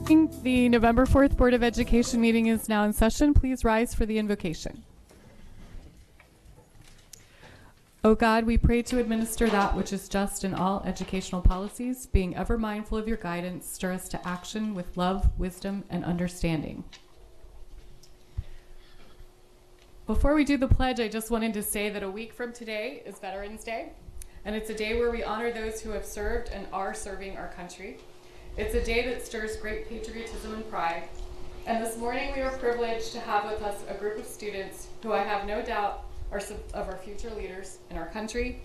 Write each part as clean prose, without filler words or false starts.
The November 4th Board of Education meeting is now in session. Please rise for the invocation. O God, we pray to administer that which is just in all educational policies, being ever mindful of your guidance, stir us to action with love, wisdom, and understanding. Before we do the pledge, I just wanted to say that a week from today is Veterans Day, and it's a day where we honor those who have served and are serving our country. It's a day that stirs great patriotism and pride. And this morning we are privileged to have with us a group of students who I have no doubt are some of our future leaders in our country,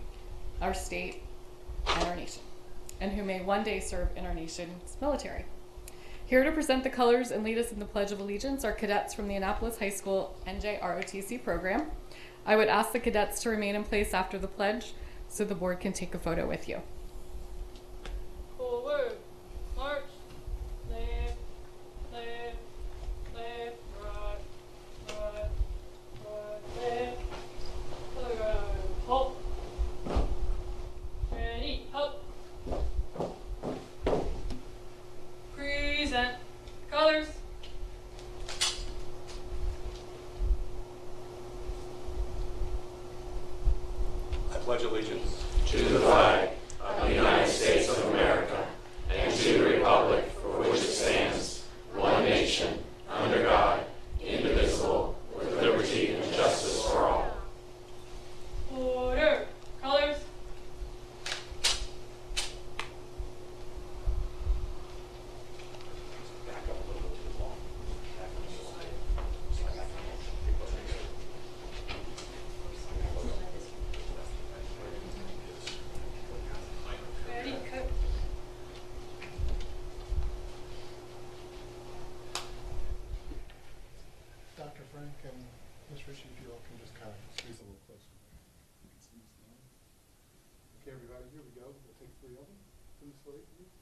our state, and our nation, and who may one day serve in our nation's military. Here to present the colors and lead us in the Pledge of Allegiance are cadets from the Annapolis High School NJROTC program. I would ask the cadets to remain in place after the pledge so the board can take a photo with you. Forward. March, left, left, left, right, right, right, left, right, halt, ready, up, present, colors. I pledge allegiance to the flag of the United States of America and to the republic for which it stands, one nation, under God, indivisible, with liberty and justice for all. Order, colors. Back up a little bit too long. Ready, cut. Dr. Frank and Ms. Ritchie, if you all can just kind of squeeze a little closer. Okay, everybody, here we go. We'll take 3 of them. Please wait, please.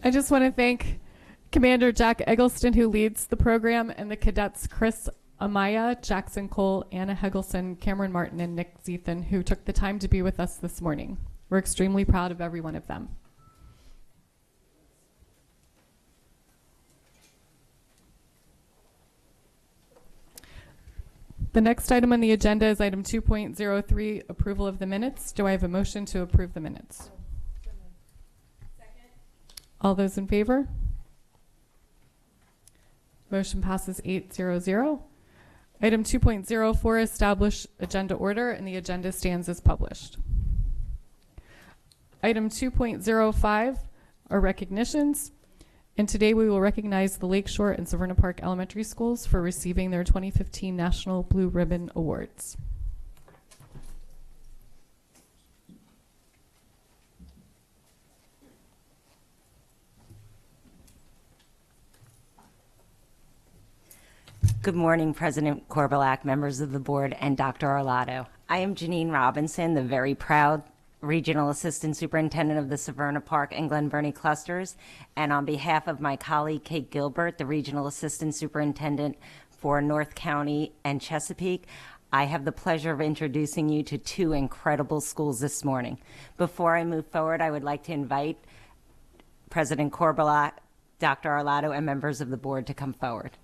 I just want to thank Commander Jack Eggleston, who leads the program, and the cadets Chris Amaya, Jackson Cole, Anna Hegelson, Cameron Martin, and Nick Zethan, who took the time to be with us this morning. We're extremely proud of every one of them. The next item on the agenda is item 2.03, approval of the minutes. Do I have a motion to approve the minutes? All those in favor? Motion passes 8-0-0. Item 2.04, establish agenda order, and the agenda stands as published. Item 2.05 are recognitions, and today we will recognize the Lakeshore and Severna Park Elementary Schools for receiving their 2015 National Blue Ribbon Awards. Good morning, President Korbalak, members of the board, and Dr. Arlotto. I am Janine Robinson, the very proud Regional Assistant Superintendent of the Severna Park and Glen Burnie clusters, and on behalf of my colleague Kate Gilbert, the Regional Assistant Superintendent for North County and Chesapeake, I have the pleasure of introducing you to 2 incredible schools this morning. Before I move forward, I would like to invite President Korbalak, Dr. Arlotto, and members of the board to come forward.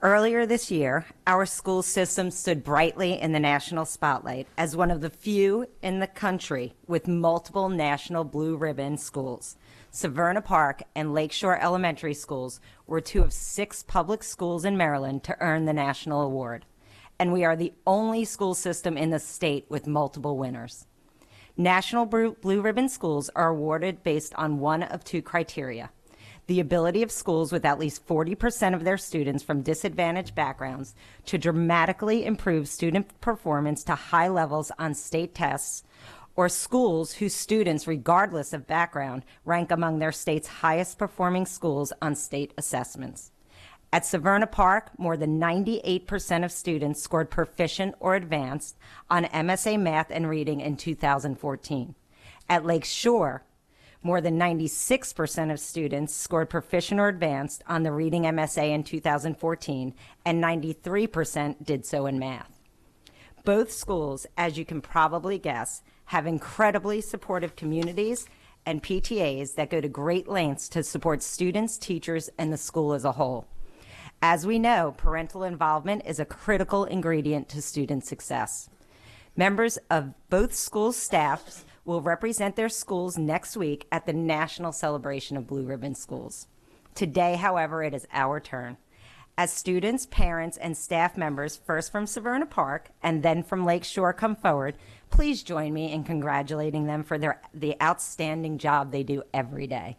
Earlier this year, our school system stood brightly in the national spotlight as one of the few in the country with multiple national blue ribbon schools. Severna Park and Lakeshore Elementary Schools were 2 of 6 public schools in Maryland to earn the national award. And we are the only school system in the state with multiple winners. National Blue Ribbon schools are awarded based on one of 2 criteria: the ability of schools with at least 40% of their students from disadvantaged backgrounds to dramatically improve student performance to high levels on state tests, or schools whose students, regardless of background, rank among their state's highest performing schools on state assessments. At Severna Park, more than 98% of students scored proficient or advanced on MSA Math and Reading in 2014. At Lake Shore, more than 96% of students scored proficient or advanced on the Reading MSA in 2014, and 93% did so in math. Both schools, as you can probably guess, have incredibly supportive communities and PTAs that go to great lengths to support students, teachers, and the school as a whole. As we know, parental involvement is a critical ingredient to student success. Members of both schools' staffs will represent their schools next week at the National Celebration of Blue Ribbon Schools. Today, however, it is our turn. As students, parents, and staff members, first from Severna Park and then from Lake Shore, come forward, please join me in congratulating them for the outstanding job they do every day.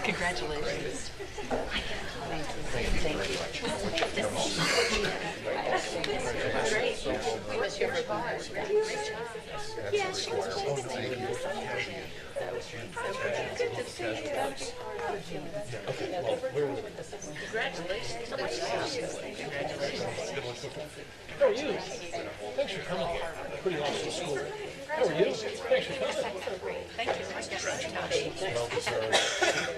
Congratulations. How are you? Thanks for coming. Pretty awesome school. How are you? Thanks for coming. Thank you. Well deserved.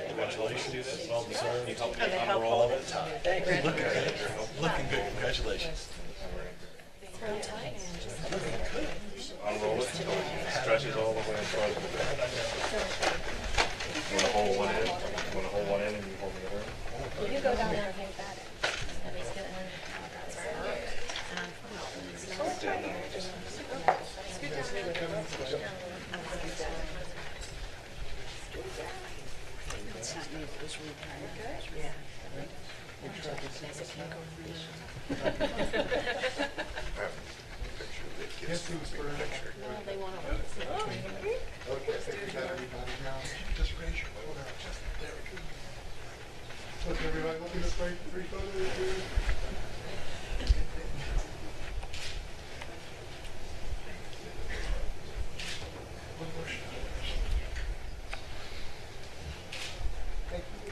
Congratulations. Well deserved. You helped me unroll all the time. Thank you. Looking good. Looking good. Congratulations. Unroll it, stretches all the way in front of the back. You want to hold one in, you want to hold one in and you hold the other in. You go down there and take that. At least get one. Yes, he was for a picture. They want to. Okay, I think we got everybody now. Just raise your phone out. Just there we go. Look, everybody, look at this right, 3 photos here. One more shot. Thank you.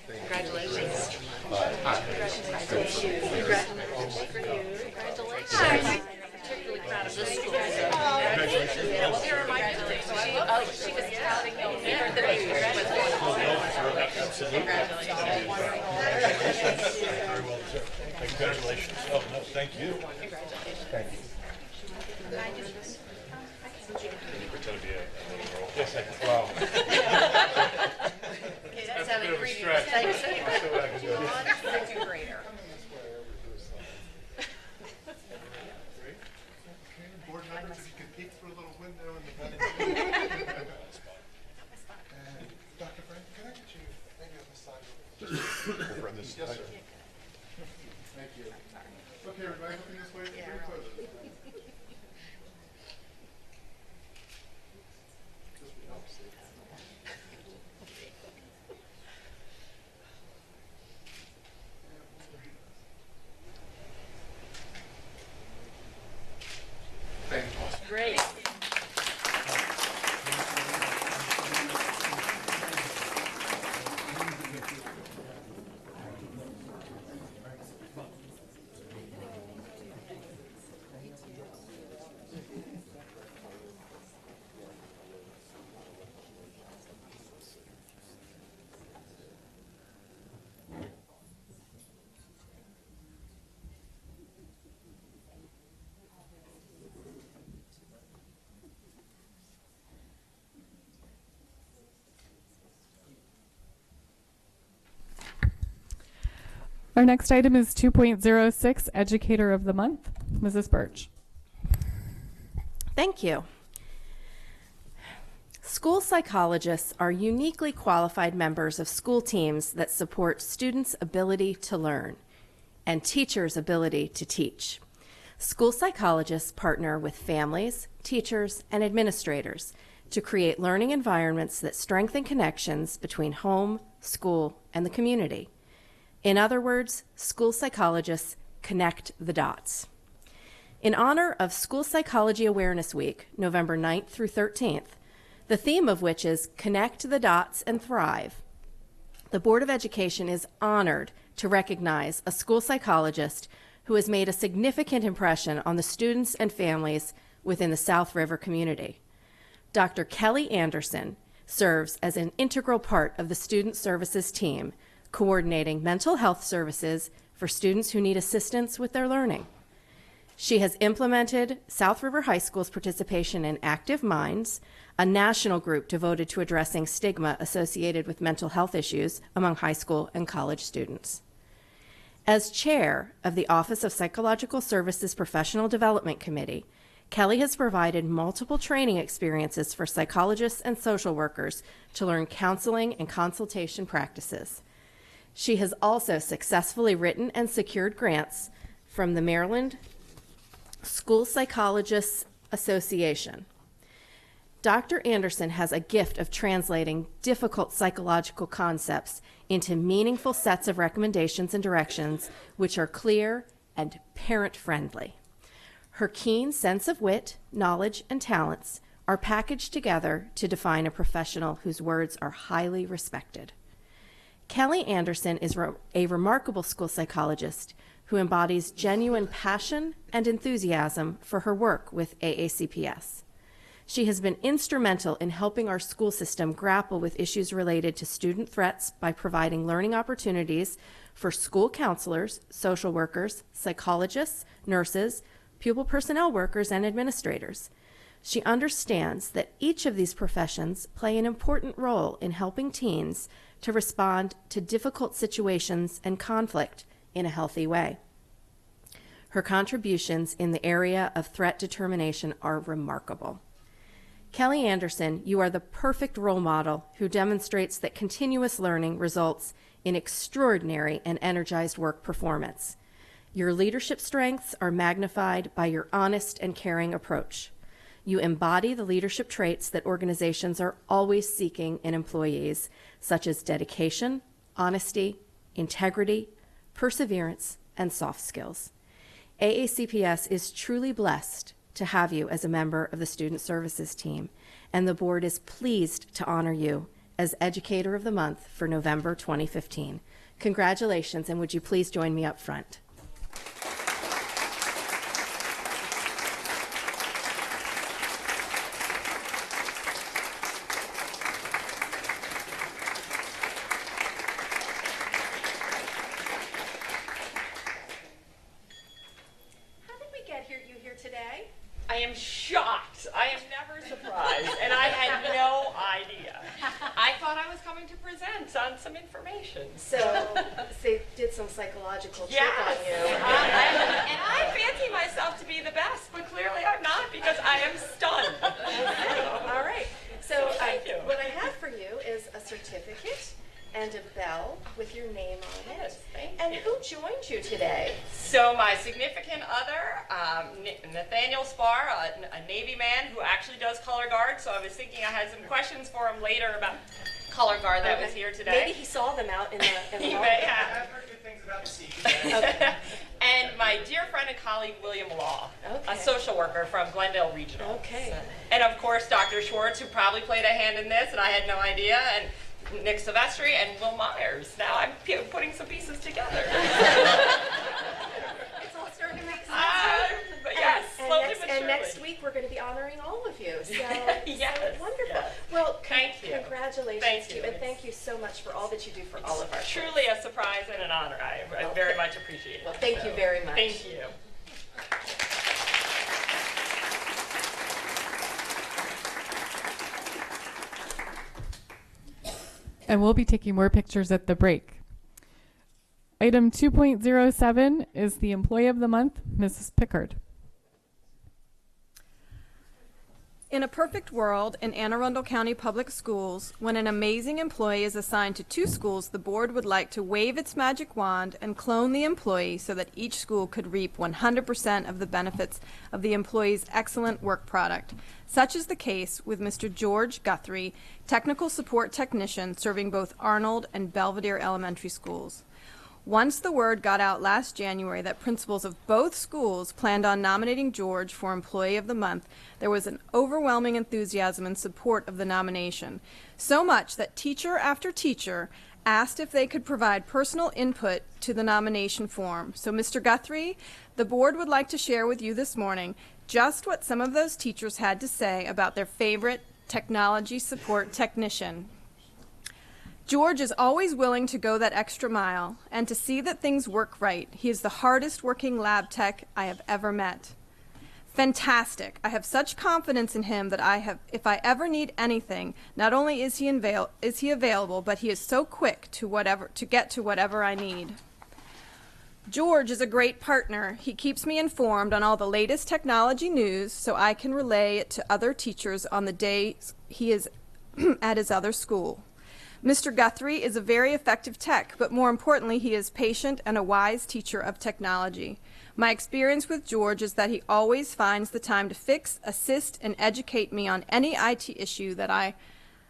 Congratulations. Particularly proud of this school. She was touting the leader that he was Very well deserved. Congratulations. Oh, no, thank you. Thank you. Can you pretend to be a little girl? Yes, I can. Wow. That's how they greet you. Thanks. Second grader. Okay, everybody looking this way. Very close. Thank you. Great. Our next item is 2.06, Educator of the Month. Mrs. Birch. Thank you. School psychologists are uniquely qualified members of school teams that support students' ability to learn and teachers' ability to teach. School psychologists partner with families, teachers, and administrators to create learning environments that strengthen connections between home, school, and the community. In other words, school psychologists connect the dots. In honor of School Psychology Awareness Week, November 9th through 13th, the theme of which is Connect the Dots and Thrive, the Board of Education is honored to recognize a school psychologist who has made a significant impression on the students and families within the South River community. Dr. Kelly Anderson serves as an integral part of the Student Services team, coordinating mental health services for students who need assistance with their learning. She has implemented South River High School's participation in Active Minds, a national group devoted to addressing stigma associated with mental health issues among high school and college students. As chair of the Office of Psychological Services Professional Development Committee, Kelly has provided multiple training experiences for psychologists and social workers to learn counseling and consultation practices. She has also successfully written and secured grants from the Maryland School Psychologists Association. Dr. Anderson has a gift of translating difficult psychological concepts into meaningful sets of recommendations and directions which are clear and parent-friendly. Her keen sense of wit, knowledge, and talents are packaged together to define a professional whose words are highly respected. Kelly Anderson is a remarkable school psychologist who embodies genuine passion and enthusiasm for her work with AACPS. She has been instrumental in helping our school system grapple with issues related to student threats by providing learning opportunities for school counselors, social workers, psychologists, nurses, pupil personnel workers, and administrators. She understands that each of these professions play an important role in helping teens to respond to difficult situations and conflict in a healthy way. Her contributions in the area of threat determination are remarkable. Kelly Anderson, you are the perfect role model who demonstrates that continuous learning results in extraordinary and energized work performance. Your leadership strengths are magnified by your honest and caring approach. You embody the leadership traits that organizations are always seeking in employees, such as dedication, honesty, integrity, perseverance, and soft skills. AACPS is truly blessed to have you as a member of the Student Services team, and the board is pleased to honor you as Educator of the Month for November 2015. Congratulations, and would you please join me up front? Today? I am shocked. I am never surprised, and I had no idea. I thought I was coming to present on some information. So they did some psychological trick on Yes. you. And I fancy myself to be the best, but clearly I'm not because I am stunned. All right. So Thank you. what I have for you is a certificate and a bell with your name on it. Yes, thank you. And who joined you today? So my significant other, Nathaniel Spar, a Navy man who actually does color guard. So I was thinking I had some questions for him later about color guard that was here today. Maybe he saw them out in the He hall. may have. I've heard good things about the sea. Okay. And my dear friend and colleague, William Law, Okay. a social worker from Glendale Regional. Okay. And of course, Dr. Schwartz, who probably played a hand in this, and I had no idea, and Nick Silvestri and Will Myers. Now I'm putting some pieces together. It's all starting to make sense. But yes, slowly but surely. And next week we're going to be honoring all of you. So, Yes, so wonderful. yes. Well, Thank you. Congratulations Thank to you. you, and thank you so much for all that you do for all of our Truly a surprise and an honor. I Well, very much appreciate it. Well, thank you very much. Thank you. And we'll be taking more pictures at the break. Item 2.07 is the Employee of the Month, Mrs. Pickard. In a perfect world in Anne Arundel County Public Schools, when an amazing employee is assigned to 2 schools, the board would like to wave its magic wand and clone the employee so that each school could reap 100% of the benefits of the employee's excellent work product. Such is the case with Mr. George Guthrie, Technical Support Technician serving both Arnold and Belvedere Elementary Schools. Once the word got out last January that principals of both schools planned on nominating George for Employee of the Month, there was an overwhelming enthusiasm in support of the nomination. So much that teacher after teacher asked if they could provide personal input to the nomination form. So, Mr. Guthrie, the board would like to share with you this morning just what some of those teachers had to say about their favorite technology support technician. George is always willing to go that extra mile and to see that things work right. He is the hardest working lab tech I have ever met. Fantastic. I have such confidence in him that if I ever need anything, not only is he available, but he is so quick to get to whatever I need. George is a great partner. He keeps me informed on all the latest technology news so I can relay it to other teachers on the days he is at his other school. Mr. Guthrie is a very effective tech, but more importantly, he is patient and a wise teacher of technology. My experience with George is that he always finds the time to fix, assist, and educate me on any IT issue that I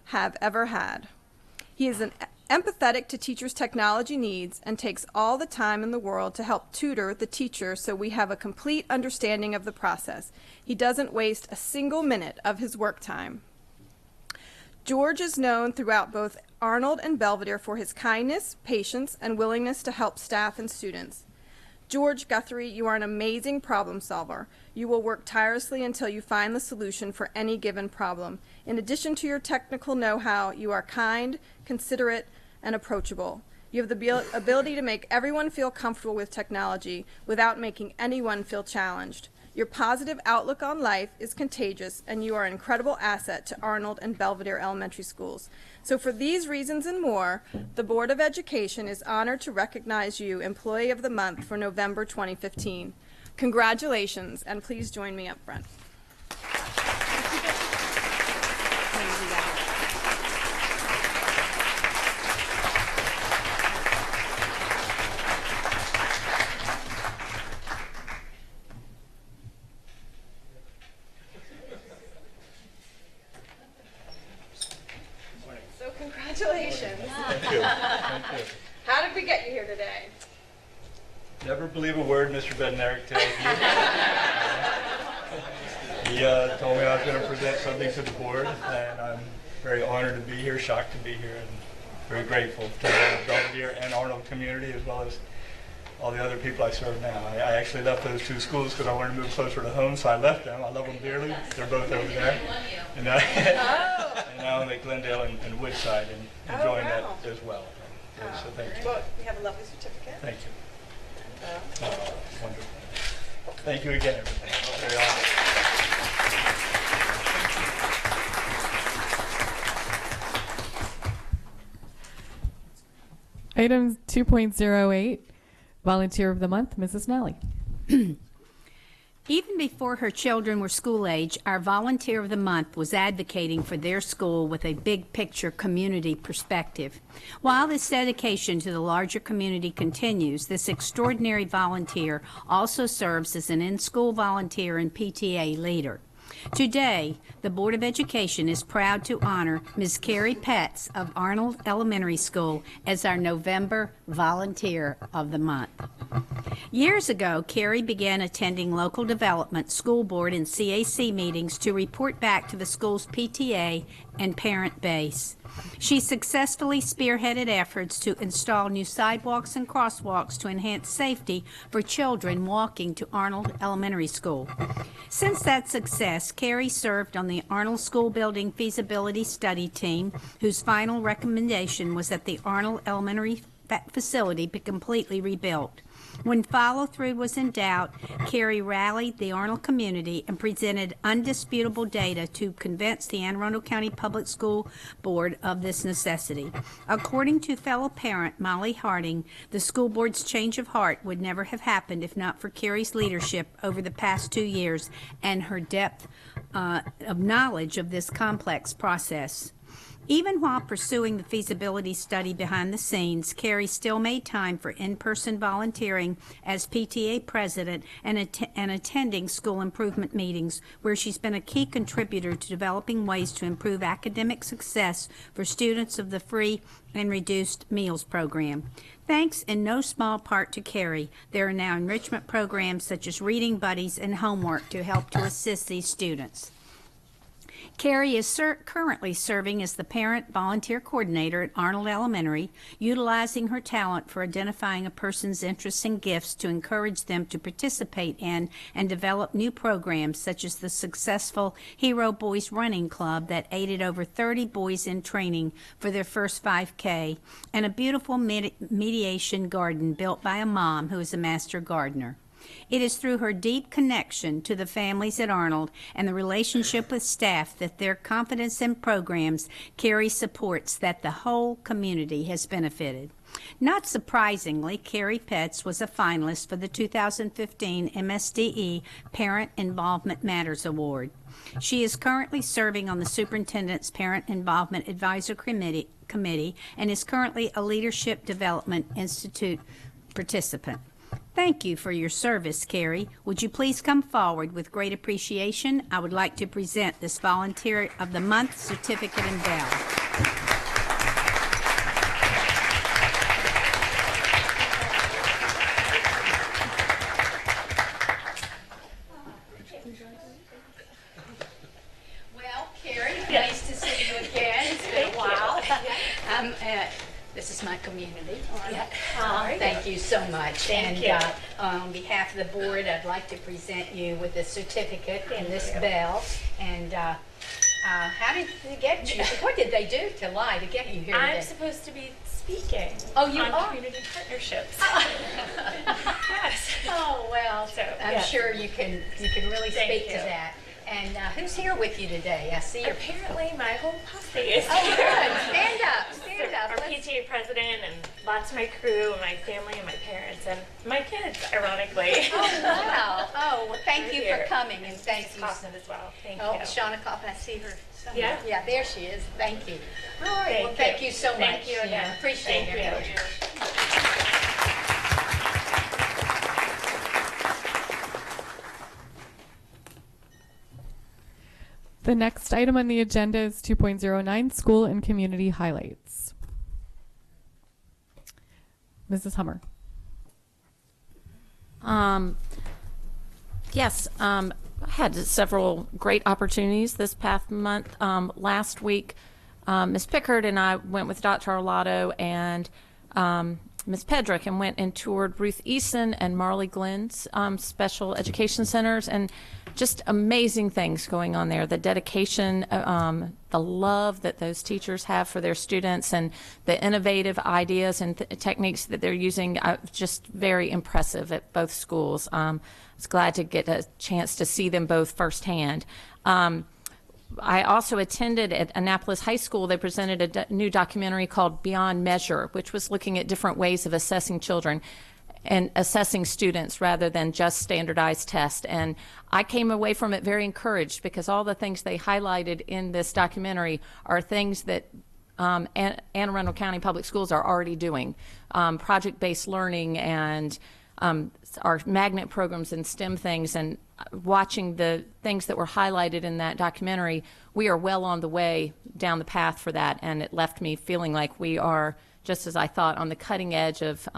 have ever had. He is empathetic to teachers' technology needs and takes all the time in the world to help tutor the teacher so we have a complete understanding of the process. He doesn't waste a single minute of his work time. George is known throughout both Arnold and Belvedere for his kindness, patience, and willingness to help staff and students. George Guthrie, you are an amazing problem solver. You will work tirelessly until you find the solution for any given problem. In addition to your technical know-how, you are kind, considerate, and approachable. You have the ability to make everyone feel comfortable with technology without making anyone feel challenged. Your positive outlook on life is contagious, and you are an incredible asset to Arnold and Belvedere Elementary Schools. So for these reasons and more, the Board of Education is honored to recognize you Employee of the Month for November 2015. Congratulations, and please join me up front. So congratulations. Thank you. Thank you. How did we get you here today? Never believe a word Mr. Bednarik tells you. He told me I was going to present something to the board, and I'm very honored to be here, shocked to be here, and very grateful to the Belvedere and Arnold community, as well as all the other people I serve now. I actually left those 2 schools because I wanted to move closer to home, so I left them. I love them dearly. They're both over there. And, and now I'm at Glendale and Woodside and enjoying that as well. So thank you. Well, we have a lovely certificate. Thank you. Wonderful. Thank you again, everybody. Very honored. Item 2.08, Volunteer of the Month, Mrs. Nally. Even before her children were school age, our Volunteer of the Month was advocating for their school with a big picture community perspective. While this dedication to the larger community continues, this extraordinary volunteer also serves as an in-school volunteer and PTA leader. Today, the Board of Education is proud to honor Ms. Carrie Petz of Arnold Elementary School as our November Volunteer of the Month. Years ago, Carrie began attending local development, school board, and CAC meetings to report back to the school's PTA and parent base. She successfully spearheaded efforts to install new sidewalks and crosswalks to enhance safety for children walking to Arnold Elementary School. Since that success, Carrie served on the Arnold School Building Feasibility Study Team, whose final recommendation was that the Arnold Elementary facility be completely rebuilt. When follow-through was in doubt, Carrie rallied the Arnold community and presented undisputable data to convince the Anne Arundel County Public School Board of this necessity. According to fellow parent Molly Harding, the school board's change of heart would never have happened if not for Carrie's leadership over the past 2 years and her depth of knowledge of this complex process. Even while pursuing the feasibility study behind the scenes, Carrie still made time for in-person volunteering as PTA president and attending school improvement meetings, where she's been a key contributor to developing ways to improve academic success for students of the free and reduced meals program. Thanks in no small part to Carrie, there are now enrichment programs such as reading buddies and homework to help to assist these students. Carrie is currently serving as the Parent Volunteer Coordinator at Arnold Elementary, utilizing her talent for identifying a person's interests and gifts to encourage them to participate in and develop new programs such as the successful Hero Boys Running Club that aided over 30 boys in training for their first 5K, and a beautiful mediation garden built by a mom who is a master gardener. It is through her deep connection to the families at Arnold and the relationship with staff that their confidence in programs Carrie supports that the whole community has benefited. Not surprisingly, Carrie Petz was a finalist for the 2015 MSDE Parent Involvement Matters Award. She is currently serving on the Superintendent's Parent Involvement Advisor Committee and is currently a Leadership Development Institute participant. Thank you for your service, Carrie. Would you please come forward with great appreciation? I would like to present this Volunteer of the Month certificate and bell. Well, Carrie, nice to see you again. It's been a while. This is my community. Thank you so much. Thank you. On behalf of the board, I'd like to present you with a certificate and this bell. And how did they get you? What did they do to lie to get you here today? I'm supposed to be speaking Oh, you on are? community partnerships. Yes. Oh, well, So, I'm yeah. sure you can really Thank speak to you. that. And who's here with you today? I see you. Apparently, my whole posse is Oh, here. good. Stand up. Stand up. Our PTA president and lots of my crew, and my family, and my parents, and my kids, ironically. Oh, wow. Oh, well, thank you for Here. coming, and thank you. Kaufman as well. Thank Oh, you. Shauna Kaufman, I see her. somewhere. Yeah? Yeah, there she is. Thank you. All right, well, thank you so much. Thank you again. Yeah, appreciate Thank it. you. The next item on the agenda is 2.09, School and Community Highlights. Mrs. Hummer. Yes, I had several great opportunities this past month. Last week, Ms. Pickard and I went with Dr. Arlotto and Ms. Pedrick and went and toured Ruth Eason and Marley Glenn's special education centers, and just amazing things going on there. The dedication, the love that those teachers have for their students, and the innovative ideas and techniques that they're using, just very impressive at both schools. I was glad to get a chance to see them both firsthand. I also attended at Annapolis High School. They presented a new documentary called Beyond Measure, which was looking at different ways of assessing children. and assessing students rather than just standardized tests. And I came away from it very encouraged because all the things they highlighted in this documentary are things that Anne Arundel County Public Schools are already doing. Project-based learning and our magnet programs and STEM things, and watching the things that were highlighted in that documentary, we are well on the way down the path for that, and it left me feeling like we are, just as I thought, on the cutting edge of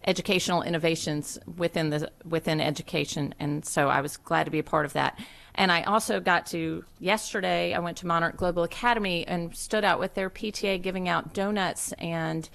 educational innovations within education, and so I was glad to be a part of that. And I also got to, yesterday, I went to Monarch Global Academy and stood out with their PTA giving out donuts and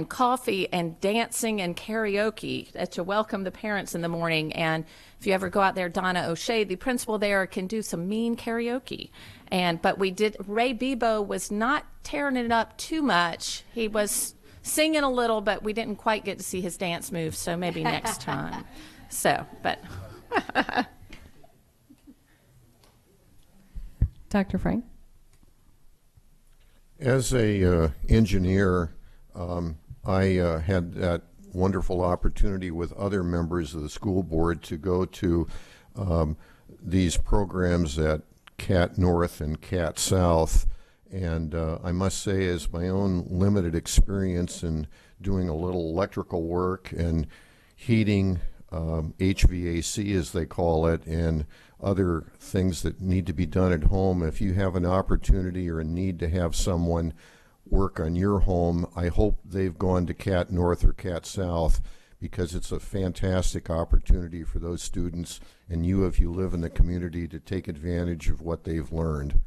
coffee and dancing and karaoke to welcome the parents in the morning. And if you ever go out there, Donna O'Shea, the principal there, can do some mean karaoke. But we did, Ray Bebo was not tearing it up too much. He was singing a little, but we didn't quite get to see his dance moves, so maybe next time. Dr. Frank? As a engineer, I had that wonderful opportunity with other members of the school board to go to these programs at CAT North and CAT South. And I must say, as my own limited experience in doing a little electrical work and heating, HVAC as they call it, and other things that need to be done at home, if you have an opportunity or a need to have someone work on your home, I hope they've gone to CAT North or CAT South, because it's a fantastic opportunity for those students and you, if you live in the community, to take advantage of what they've learned.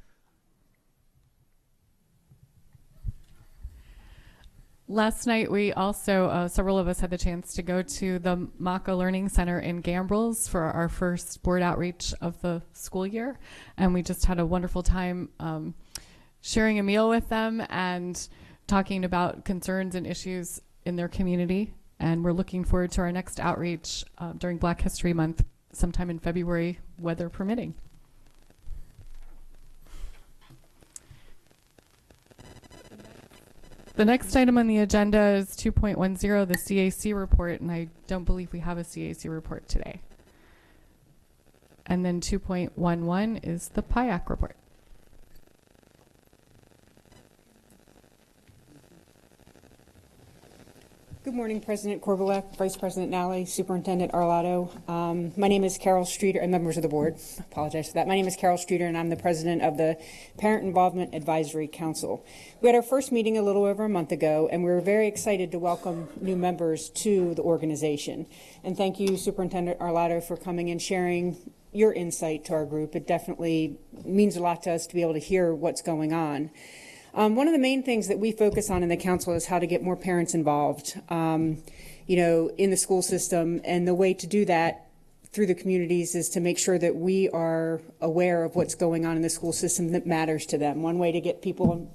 Last night, we also, several of us had the chance to go to the Maka Learning Center in Gambrels for our first board outreach of the school year. And we just had a wonderful time sharing a meal with them and talking about concerns and issues in their community. And we're looking forward to our next outreach during Black History Month, sometime in February, weather permitting. The next item on the agenda is 2.10, the CAC report, and I don't believe we have a CAC report today. And then 2.11 is the PIAC report. Good morning, President Korbelek, Vice President Nally, Superintendent Arlotto. My name is Carol Streeter, and members of the board. Apologize for that. My name is Carol Streeter, and I'm the president of the Parent Involvement Advisory Council. We had our first meeting a little over a month ago, and we were very excited to welcome new members to the organization. And thank you, Superintendent Arlotto, for coming and sharing your insight to our group. It definitely means a lot to us to be able to hear what's going on. One of the main things that we focus on in the council is how to get more parents involved, in the school system. And the way to do that through the communities is to make sure that we are aware of what's going on in the school system that matters to them. One way to get people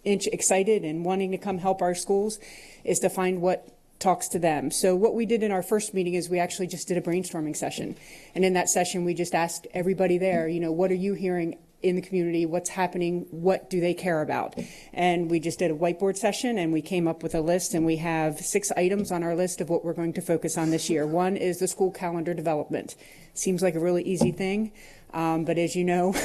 excited and wanting to come help our schools is to find what talks to them. So what we did in our first meeting is we actually just did a brainstorming session. And in that session, we just asked everybody there, what are you hearing in the community, what's happening, what do they care about? And we just did a whiteboard session and we came up with a list, and we have 6 items on our list of what we're going to focus on this year. One is the school calendar development. Seems like a really easy thing, but as you know,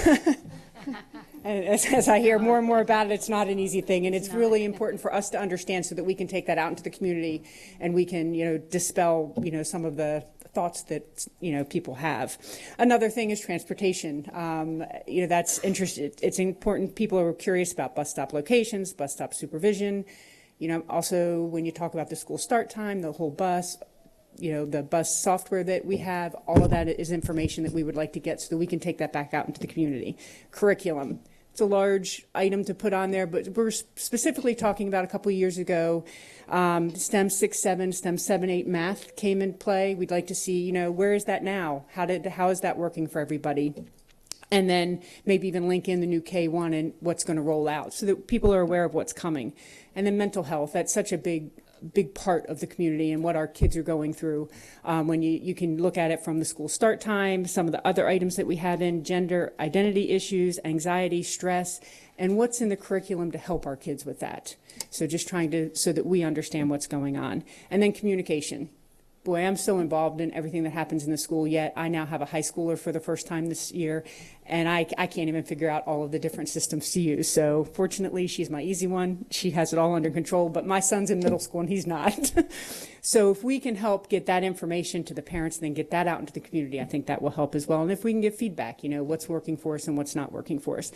and as I hear more and more about it, it's not an easy thing, and it's really important for us to understand so that we can take that out into the community and we can, dispel, some of the thoughts that people have. Another thing is transportation. That's interesting. It's important. People are curious about bus stop locations, bus stop supervision. Also when you talk about the school start time, the whole bus, the bus software that we have, all of that is information that we would like to get so that we can take that back out into the community. Curriculum. It's a large item to put on there, but we're specifically talking about a couple of years ago, STEM 6-7, STEM 7-8 math came in play. We'd like to see, where is that now? How is that working for everybody? And then maybe even link in the new K1 and what's going to roll out so that people are aware of what's coming. And then mental health, that's such a big big part of the community and what our kids are going through. When you can look at it from the school start time, some of the other items that we have in gender identity issues, anxiety, stress, and what's in the curriculum to help our kids with that. So just trying to, so that we understand what's going on. And then communication. Boy, I'm so involved in everything that happens in the school, yet I now have a high schooler for the first time this year, and I can't even figure out all of the different systems to use. So fortunately, she's my easy one. She has it all under control, but my son's in middle school and he's not. So if we can help get that information to the parents and then get that out into the community, I think that will help as well. And if we can give feedback, you know, what's working for us and what's not working for us.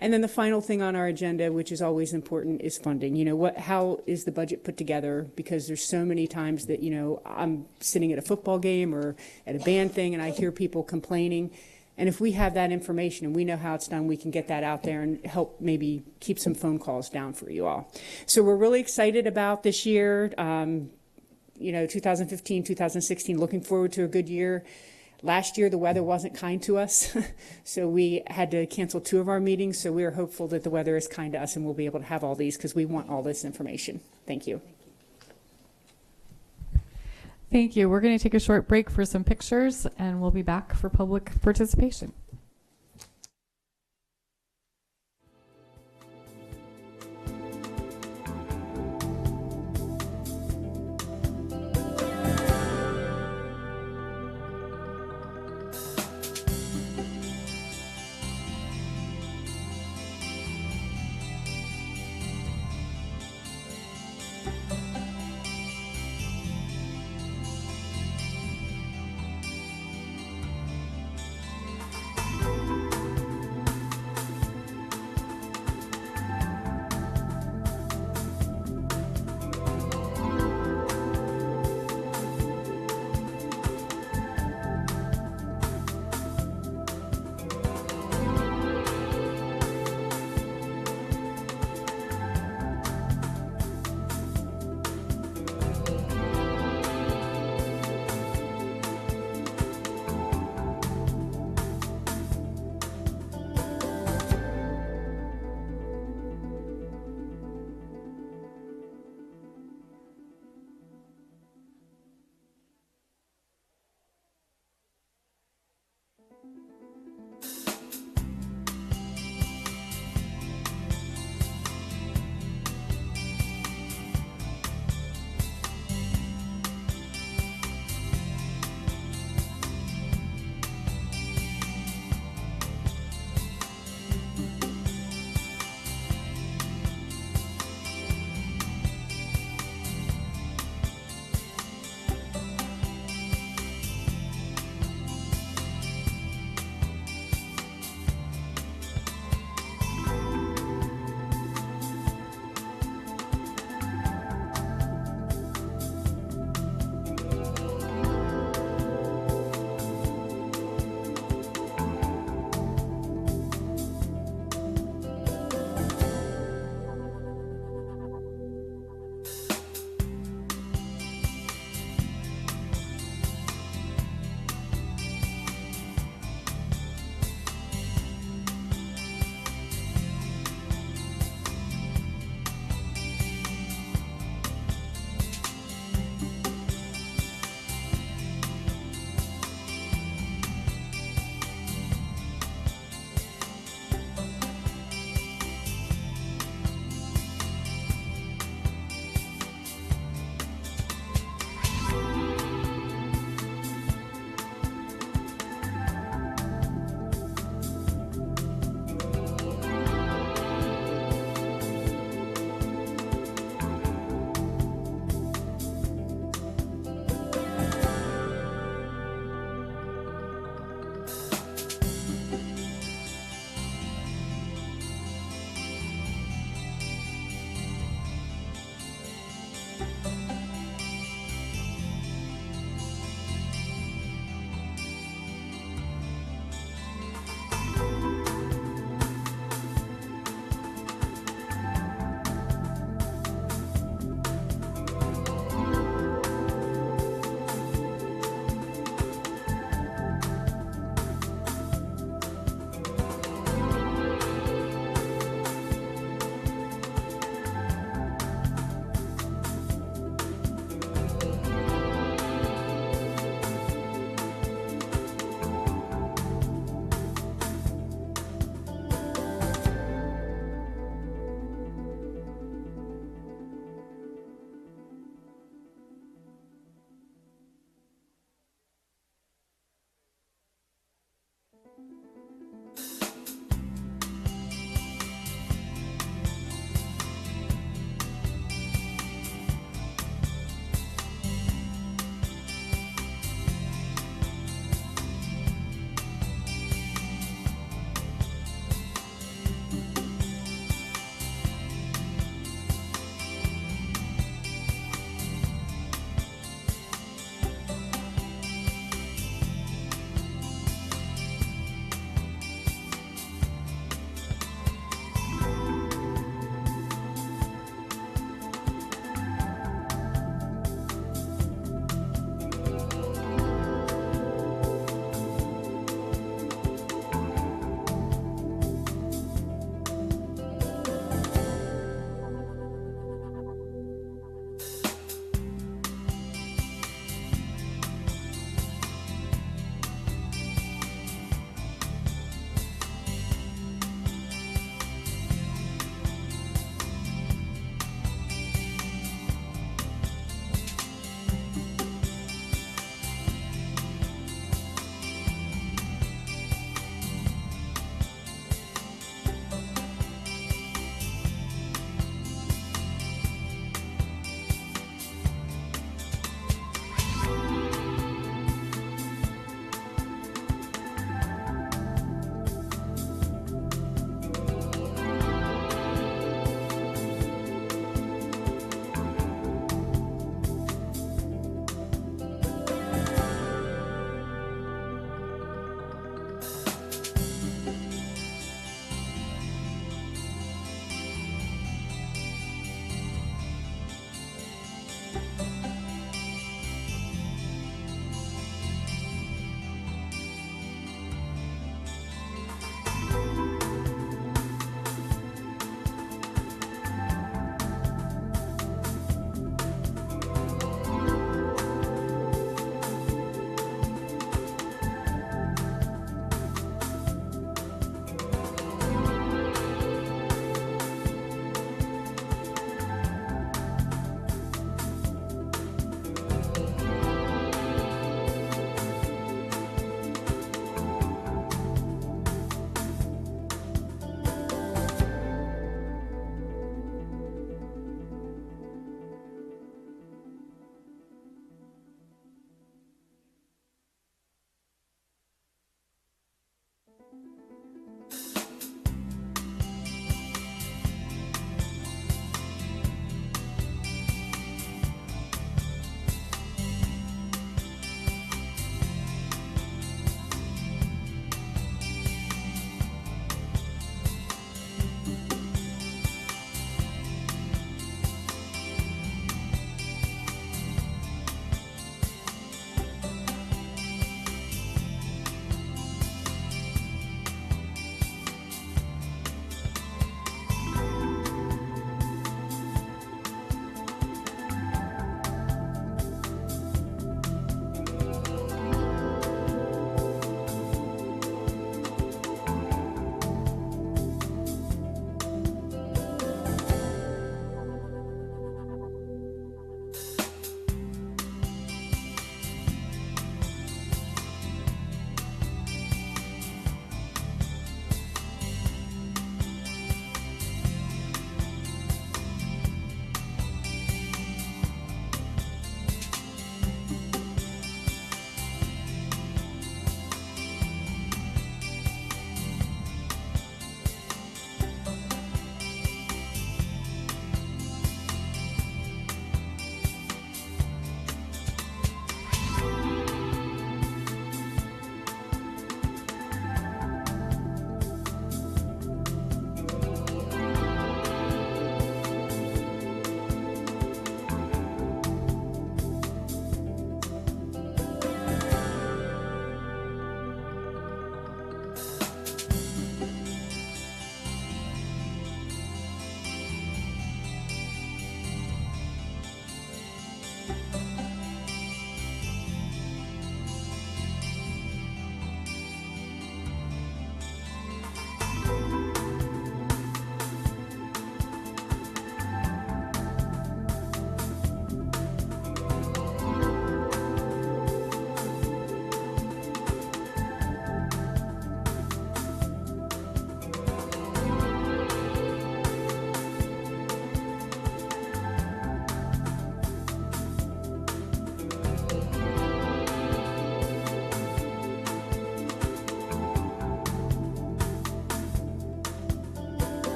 And then the final thing on our agenda, which is always important, is funding. You know, how is the budget put together? Because there's so many times that, you know, I'm sitting at a football game or at a band thing and I hear people complaining. And if we have that information and we know how it's done, we can get that out there and help maybe keep some phone calls down for you all. So we're really excited about this year. You know, 2015, 2016, looking forward to a good year. Last year, the weather wasn't kind to us, so we had to cancel 2 of our meetings. So we are hopeful that the weather is kind to us and we'll be able to have all these because we want all this information. Thank you. Thank you. We're going to take a short break for some pictures and we'll be back for public participation.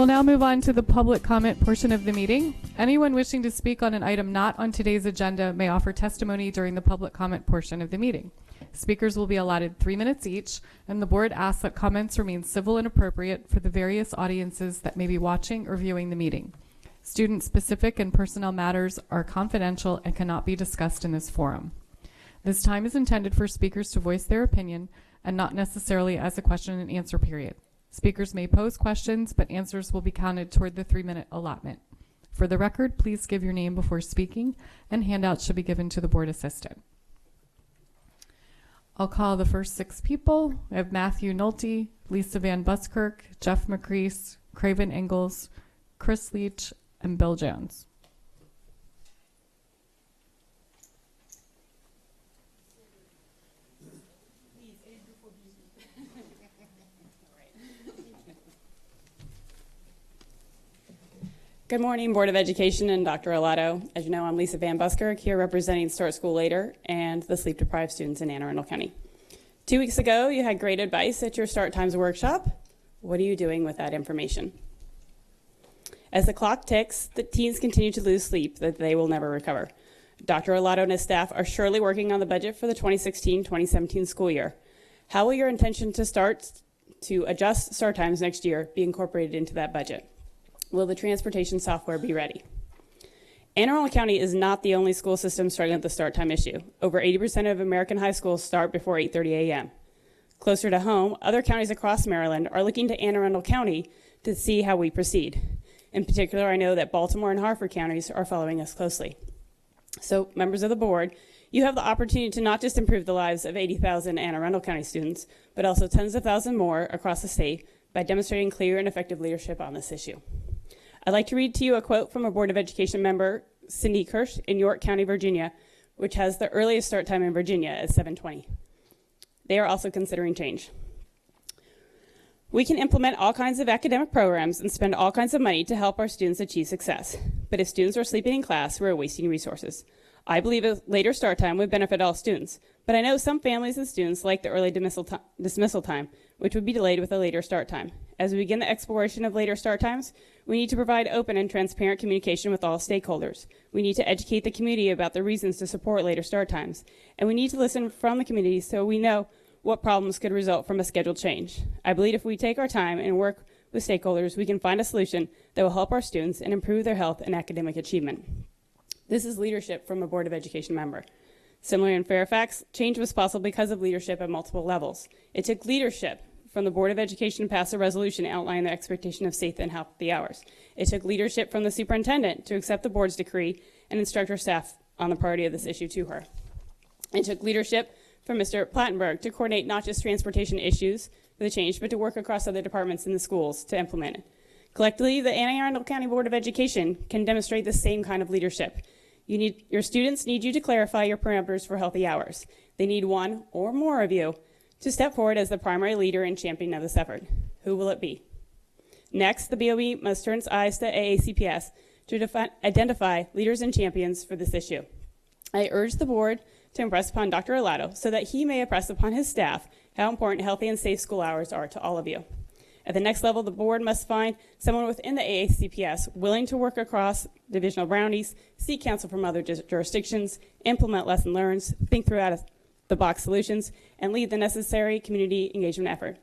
We'll now move on to the public comment portion of the meeting. Anyone wishing to speak on an item not on today's agenda may offer testimony during the public comment portion of the meeting. Speakers will be allotted 3 minutes each, and the board asks that comments remain civil and appropriate for the various audiences that may be watching or viewing the meeting. Student-specific and personnel matters are confidential and cannot be discussed in this forum. This time is intended for speakers to voice their opinion and not necessarily as a question and answer period. Speakers may pose questions, but answers will be counted toward the 3-minute allotment. For the record, please give your name before speaking, and handouts should be given to the board assistant. I'll call the first 6 people. We have Matthew Nolte, Lisa Van Buskirk, Jeff McCrease, Craven Ingalls, Chris Leach, and Bill Jones. Good morning, Board of Education and Dr. Olato. As you know, I'm Lisa Van Buskirk, here representing Start School Later and the sleep-deprived students in Anne Arundel County. 2 weeks ago, you had great advice at your Start Times workshop. What are you doing with that information? As the clock ticks, the teens continue to lose sleep that they will never recover. Dr. Olato and his staff are surely working on the budget for the 2016-2017 school year. How will your intention to adjust start times next year be incorporated into that budget? Will the transportation software be ready? Anne Arundel County is not the only school system struggling with the start time issue. Over 80% of American high schools start before 8:30 a.m. Closer to home, other counties across Maryland are looking to Anne Arundel County to see how we proceed. In particular, I know that Baltimore and Harford counties are following us closely. So, members of the board, you have the opportunity to not just improve the lives of 80,000 Anne Arundel County students, but also tens of thousands more across the state by demonstrating clear and effective leadership on this issue. I'd like to read to you a quote from a Board of Education member, Cindy Kirsch, in York County, Virginia, which has the earliest start time in Virginia at 7:20. They are also considering change. We can implement all kinds of academic programs and spend all kinds of money to help our students achieve success. But if students are sleeping in class, we're wasting resources. I believe a later start time would benefit all students, but I know some families and students like the early dismissal time, which would be delayed with a later start time. As we begin the exploration of later start times, we need to provide open and transparent communication with all stakeholders. We need to educate the community about the reasons to support later start times, and we need to listen from the community so we know what problems could result from a schedule change. I believe if we take our time and work with stakeholders, we can find a solution that will help our students and improve their health and academic achievement. This is leadership from a Board of Education member. Similarly, in Fairfax, change was possible because of leadership at multiple levels. It took leadership from the Board of Education to pass a resolution outlining the expectation of safe and healthy hours. It took leadership from the superintendent to accept the board's decree and instruct her staff on the priority of this issue to her. It took leadership from Mr. Plattenberg to coordinate not just transportation issues for the change, but to work across other departments in the schools to implement it. Collectively, the Anne Arundel County Board of Education can demonstrate the same kind of leadership. Your students need you to clarify your parameters for healthy hours. They need one or more of you to step forward as the primary leader and champion of this effort. Who will it be? Next, the BOE must turn its eyes to AACPS to identify leaders and champions for this issue. I urge the board to impress upon Dr. Olato so that he may impress upon his staff how important healthy and safe school hours are to all of you. At the next level, the board must find someone within the AACPS willing to work across divisional boundaries, seek counsel from other jurisdictions, implement lesson learns, think through out-of-the-box solutions, and lead the necessary community engagement effort.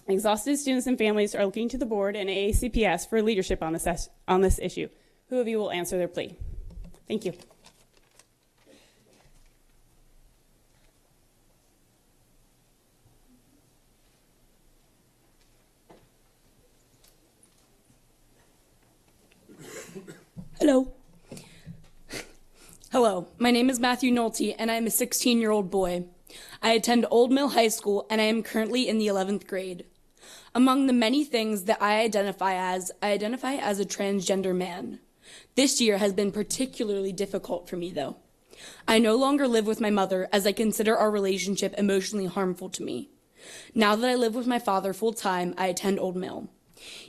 Exhausted students and families are looking to the board and AACPS for leadership on this issue. Who of you will answer their plea? Thank you. Hello. Hello, my name is Matthew Nolte, and I am a 16-year-old boy. I attend Old Mill High School, and I am currently in the 11th grade. Among the many things that I identify as a transgender man. This year has been particularly difficult for me, though. I no longer live with my mother, as I consider our relationship emotionally harmful to me. Now that I live with my father full-time, I attend Old Mill.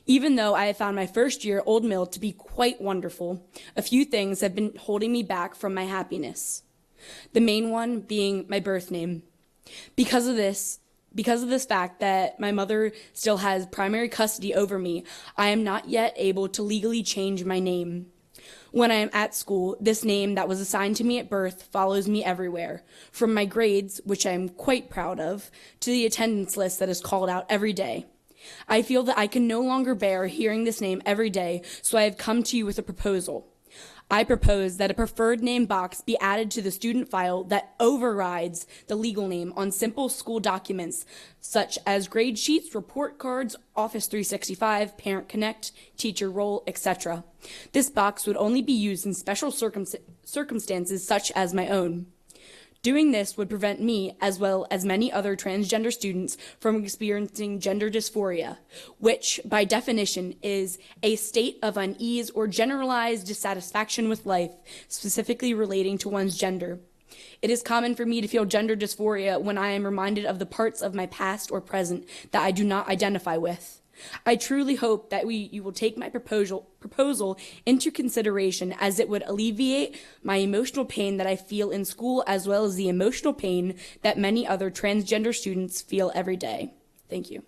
Even though I have found my first year at Old Mill to be quite wonderful, a few things have been holding me back from my happiness. The main one being my birth name. Because of this, Because of this fact that my mother still has primary custody over me, I am not yet able to legally change my name. When I am at school, this name that was assigned to me at birth follows me everywhere, from my grades, which I am quite proud of, to the attendance list that is called out every day. I feel that I can no longer bear hearing this name every day, so I have come to you with a proposal. I propose that a preferred name box be added to the student file that overrides the legal name on simple school documents such as grade sheets, report cards, Office 365, Parent Connect, Teacher Roll, etc. This box would only be used in special circumstances such as my own. Doing this would prevent me, as well as many other transgender students, from experiencing gender dysphoria, which, by definition, is a state of unease or generalized dissatisfaction with life, specifically relating to one's gender. It is common for me to feel gender dysphoria when I am reminded of the parts of my past or present that I do not identify with. I truly hope that you will take my proposal into consideration, as it would alleviate my emotional pain that I feel in school, as well as the emotional pain that many other transgender students feel every day. Thank you.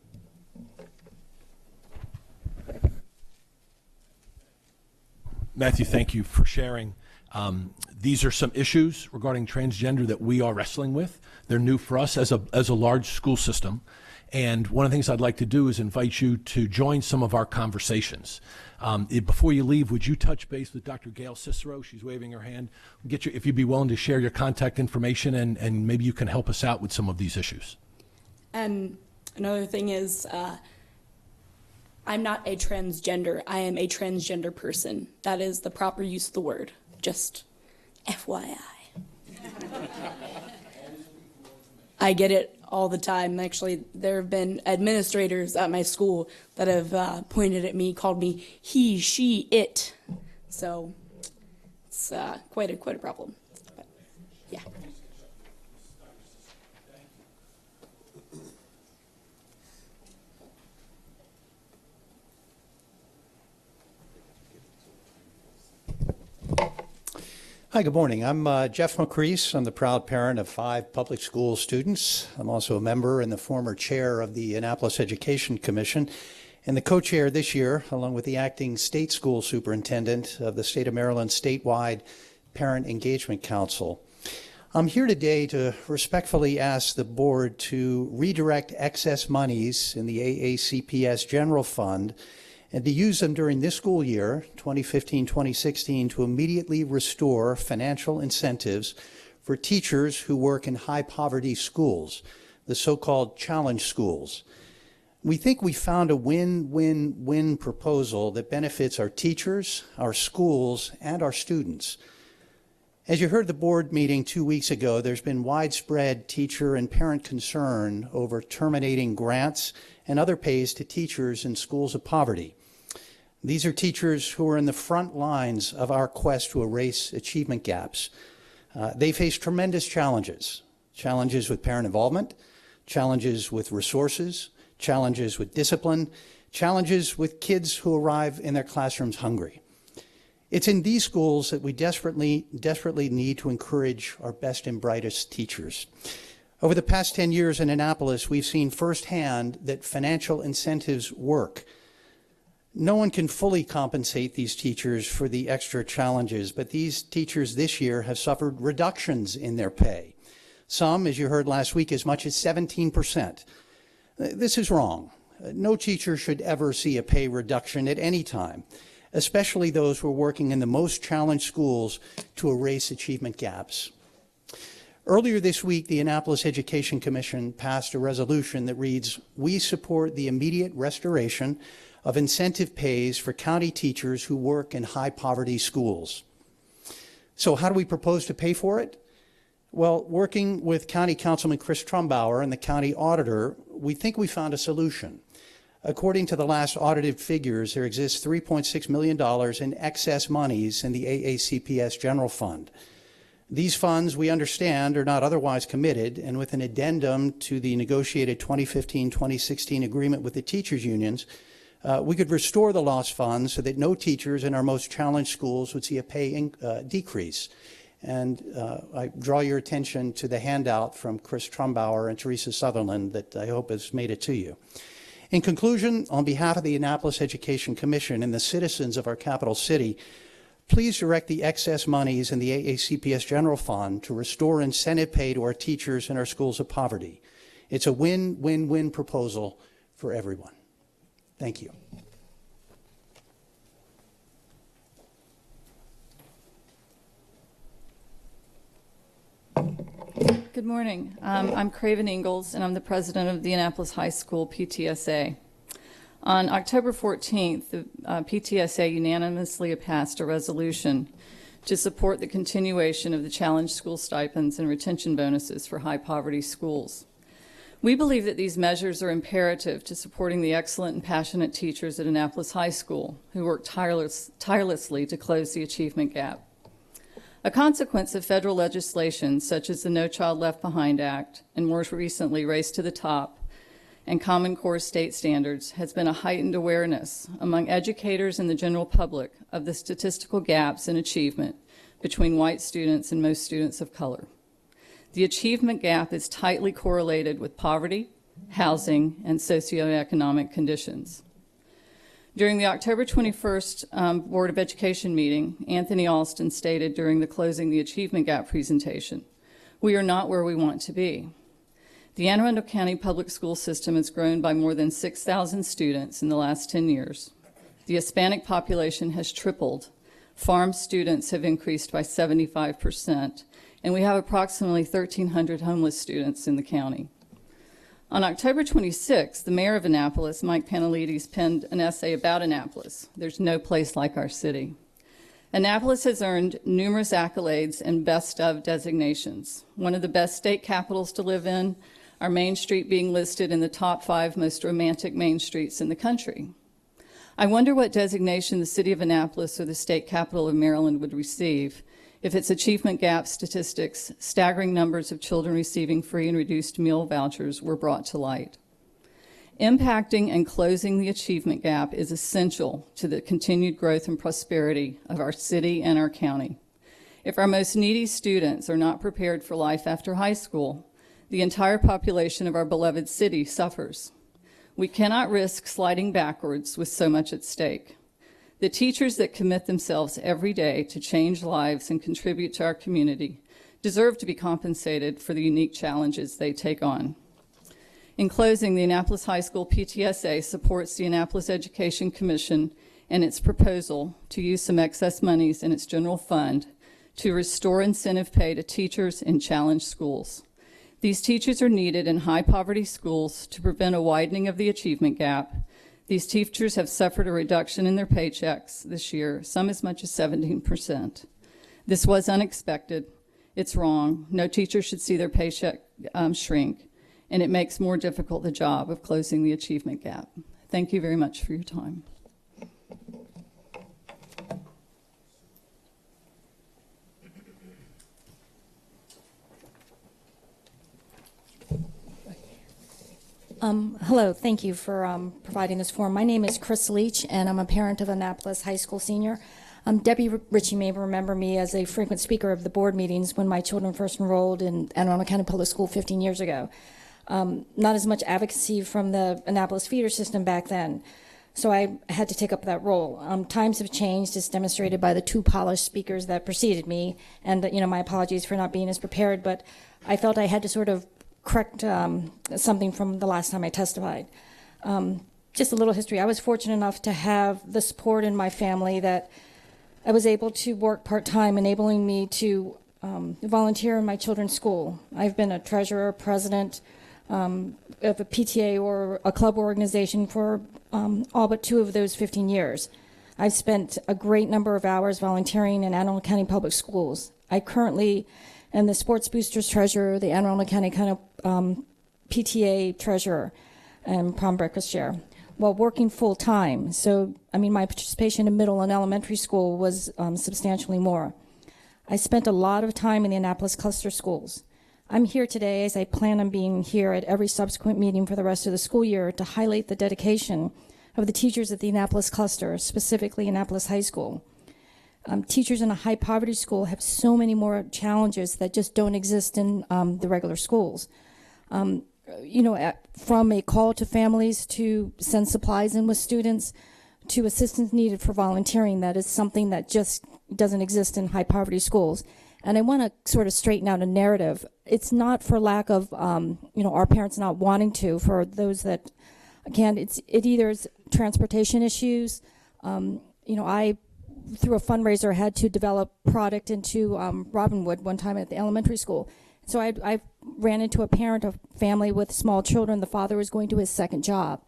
Matthew, thank you for sharing. These are some issues regarding transgender that we are wrestling with. They're new for us as a large school system. And one of the things I'd like to do is invite you to join some of our conversations. Before you leave, would you touch base with Dr. Gail Cicero? She's waving her hand. Get you, if you'd be willing to share your contact information, and maybe you can help us out with some of these issues. And another thing is, I'm not a transgender. I am a transgender person. That is the proper use of the word. Just FYI. I get it all the time. Actually, there have been administrators at my school that have pointed at me, called me he, she, it. So it's quite a problem. But, yeah. Hi, good morning. I'm Jeff McCrease. I'm the proud parent of 5 public school students. I'm also a member and the former chair of the Annapolis Education Commission and the co-chair this year, along with the acting state school superintendent of the state of Maryland statewide Parent Engagement Council. I'm here today to respectfully ask the board to redirect excess monies in the AACPS General Fund and to use them during this school year, 2015-2016, to immediately restore financial incentives for teachers who work in high-poverty schools, the so-called challenge schools. We think we found a win-win-win proposal that benefits our teachers, our schools, and our students. As you heard at the board meeting 2 weeks ago, there's been widespread teacher and parent concern over terminating grants and other pays to teachers in schools of poverty. These are teachers who are in the front lines of our quest to erase achievement gaps. They face tremendous challenges with parent involvement, challenges with resources, challenges with discipline, challenges with kids who arrive in their classrooms hungry. It's in these schools that we desperately need to encourage our best and brightest teachers. Over the past 10 years in Annapolis, we've seen firsthand that financial incentives work. No one can fully compensate these teachers for the extra challenges, but these teachers this year have suffered reductions in their pay. Some, as you heard last week, as much as 17%. This is wrong. No teacher should ever see a pay reduction at any time, especially those who are working in the most challenged schools to erase achievement gaps. Earlier this week, the Annapolis Education Commission passed a resolution that reads, "We support the immediate restoration of incentive pays for county teachers who work in high-poverty schools." So how do we propose to pay for it? Well, working with County Councilman Chris Trumbauer and the county auditor, we think we found a solution. According to the last audited figures, there exists $3.6 million in excess monies in the AACPS General Fund. These funds, we understand, are not otherwise committed, and with an addendum to the negotiated 2015-2016 agreement with the teachers' unions, we could restore the lost funds so that no teachers in our most challenged schools would see a pay decrease. And I draw your attention to the handout from Chris Trumbauer and Teresa Sutherland that I hope has made it to you. In conclusion, on behalf of the Annapolis Education Commission and the citizens of our capital city, please direct the excess monies in the AACPS General Fund to restore incentive pay to our teachers in our schools of poverty. It's a win-win-win proposal for everyone. Thank you. Good morning. I'm Craven Ingalls, and I'm the president of the Annapolis High School PTSA. On October 14th, the PTSA unanimously passed a resolution to support the continuation of the challenge school stipends and retention bonuses for high poverty schools. We believe that these measures are imperative to supporting the excellent and passionate teachers at Annapolis High School who work tirelessly to close the achievement gap. A consequence of federal legislation such as the No Child Left Behind Act and more recently Race to the Top and Common Core state standards has been a heightened awareness among educators and the general public of the statistical gaps in achievement between white students and most students of color. The achievement gap is tightly correlated with poverty, housing, and socioeconomic conditions. During the October 21st Board of Education meeting, Anthony Alston stated during the Closing the Achievement Gap presentation, "We are not where we want to be." The Anne Arundel County public school system has grown by more than 6,000 students in the last 10 years. The Hispanic population has tripled. Farm students have increased by 75%, and we have approximately 1,300 homeless students in the county. On October 26th, the mayor of Annapolis, Mike Panelides, penned an essay about Annapolis. There's no place like our city. Annapolis has earned numerous accolades and best of designations. One of the best state capitals to live in, our Main Street being listed in the top 5 most romantic main streets in the country. I wonder what designation the city of Annapolis or the state capital of Maryland would receive if its achievement gap statistics, staggering numbers of children receiving free and reduced meal vouchers were brought to light. Impacting and closing the achievement gap is essential to the continued growth and prosperity of our city and our county. If our most needy students are not prepared for life after high school, the entire population of our beloved city suffers. We cannot risk sliding backwards with so much at stake. The teachers that commit themselves every day to change lives and contribute to our community deserve to be compensated for the unique challenges they take on. In closing, the Annapolis High School PTSA supports the Annapolis Education Commission and its proposal to use some excess monies in its general fund to restore incentive pay to teachers in challenged schools. These teachers are needed in high poverty schools to prevent a widening of the achievement gap. These teachers have suffered a reduction in their paychecks this year, some as much as 17%. This was unexpected. It's wrong. No teacher should see their paycheck shrink, and it makes more difficult the job of closing the achievement gap. Thank you very much for your time. Hello, thank you for providing this forum. My name is Chris Leach, and I'm a parent of Annapolis High School senior. Debbie Ritchie may remember me as a frequent speaker of the board meetings when my children first enrolled in Anne Arundel County Public School 15 years ago. Not as much advocacy from the Annapolis feeder system back then, so I had to take up that role. Times have changed, as demonstrated by the 2 polished speakers that preceded me, and my apologies for not being as prepared, but I felt I had to sort of correct something from the last time I testified. Just a little history. I was fortunate enough to have the support in my family that I was able to work part-time, enabling me to volunteer in my children's school. I've been a treasurer, president of a PTA or a club organization for all but 2 of those 15 years. I've spent a great number of hours volunteering in Anne Arundel County Public Schools. I currently am the Sports Boosters treasurer, the Anne Arundel County PTA treasurer, and prom breakfast chair, while working full-time. So, my participation in middle and elementary school was substantially more. I spent a lot of time in the Annapolis cluster schools. I'm here today, as I plan on being here at every subsequent meeting for the rest of the school year, to highlight the dedication of the teachers at the Annapolis cluster, specifically Annapolis High School. Teachers in a high poverty school have so many more challenges that just don't exist in the regular schools. From a call to families to send supplies in with students to assistance needed for volunteering, that is something that just doesn't exist in high poverty schools. And I want to sort of straighten out a narrative. It's not for lack of, our parents not wanting to. For those that can, it either is transportation issues. I, through a fundraiser, had to develop product into Robinwood one time at the elementary school. So I ran into a parent, a family with small children. The father was going to his second job.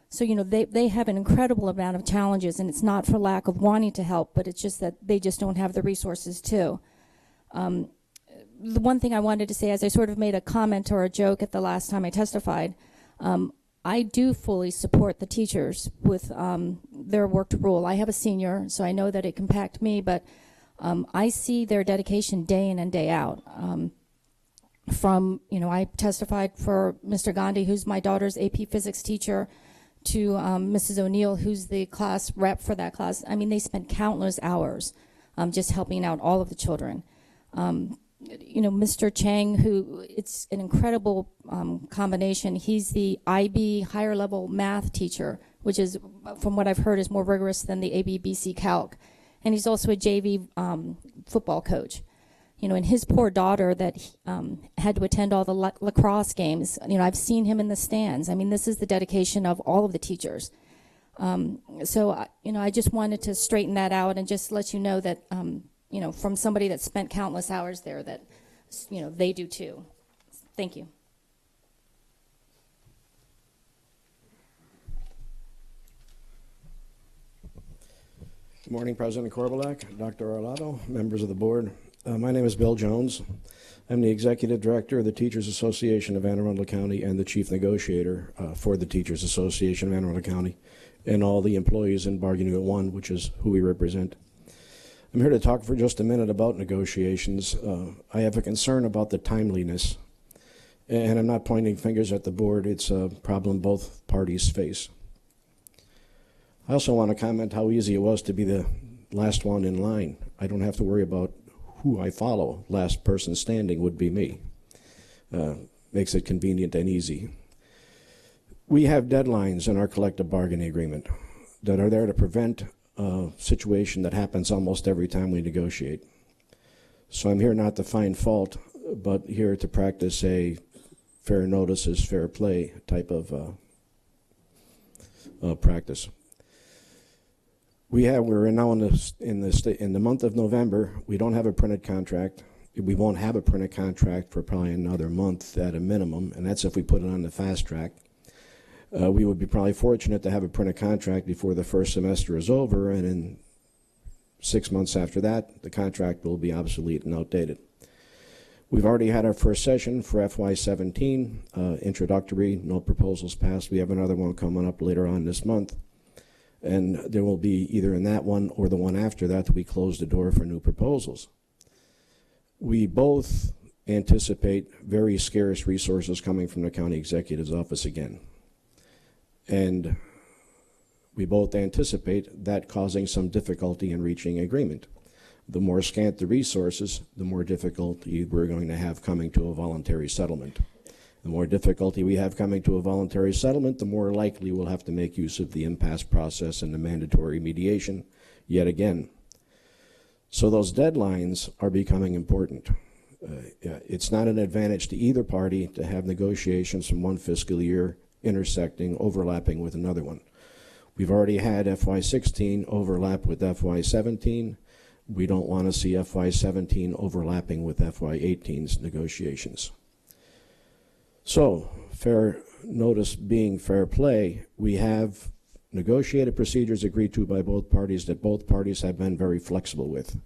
So, they have an incredible amount of challenges, and it's not for lack of wanting to help, but it's just that they just don't have the resources to. The one thing I wanted to say, as I sort of made a comment or a joke at the last time I testified, I do fully support the teachers with their work to rule. I have a senior, so I know that it can impact me, but I see their dedication day in and day out. I testified for Mr. Gandhi, who's my daughter's AP physics teacher, to Mrs. O'Neill, who's the class rep for that class. I mean, they spent countless hours just helping out all of the children. Mr. Chang, who, it's an incredible combination. He's the IB higher level math teacher, which is, from what I've heard, is more rigorous than the ABBC Calc. And he's also a JV football coach. And his poor daughter that had to attend all the lacrosse games, I've seen him in the stands. I mean, this is the dedication of all of the teachers. I just wanted to straighten that out and just let you know that, from somebody that spent countless hours there, that, they do too. Thank you. Good morning, President Korbelak, Dr. Arlotto, members of the board. My name is Bill Jones. I'm the Executive Director of the Teachers Association of Anne Arundel County and the Chief Negotiator for the Teachers Association of Anne Arundel County and all the employees in Bargaining Unit 1, which is who we represent. I'm here to talk for just a minute about negotiations. I have a concern about the timeliness, and I'm not pointing fingers at the board. It's a problem both parties face. I also want to comment how easy it was to be the last one in line. I don't have to worry about who I follow. Last person standing would be me. Makes it convenient and easy. We have deadlines in our collective bargaining agreement that are there to prevent a situation that happens almost every time we negotiate. So I'm here not to find fault, but here to practice a fair notice is fair play type of practice. We're now in the month of November. We don't have a printed contract. We won't have a printed contract for probably another month at a minimum, and that's if we put it on the fast track. We would be probably fortunate to have a printed contract before the first semester is over, and in 6 months after that, the contract will be obsolete and outdated. We've already had our first session for FY17, introductory, no proposals passed. We have another one coming up later on this month. And there will be either in that one or the one after that we close the door for new proposals. We both anticipate very scarce resources coming from the county executive's office again. And we both anticipate that causing some difficulty in reaching agreement. The more scant the resources, the more difficulty we're going to have coming to a voluntary settlement. The more difficulty we have coming to a voluntary settlement, the more likely we'll have to make use of the impasse process and the mandatory mediation yet again. So those deadlines are becoming important. It's not an advantage to either party to have negotiations from one fiscal year intersecting, overlapping with another one. We've already had FY16 overlap with FY17. We don't want to see FY17 overlapping with FY18's negotiations. So, fair notice being fair play, we have negotiated procedures agreed to by both parties that both parties have been very flexible with.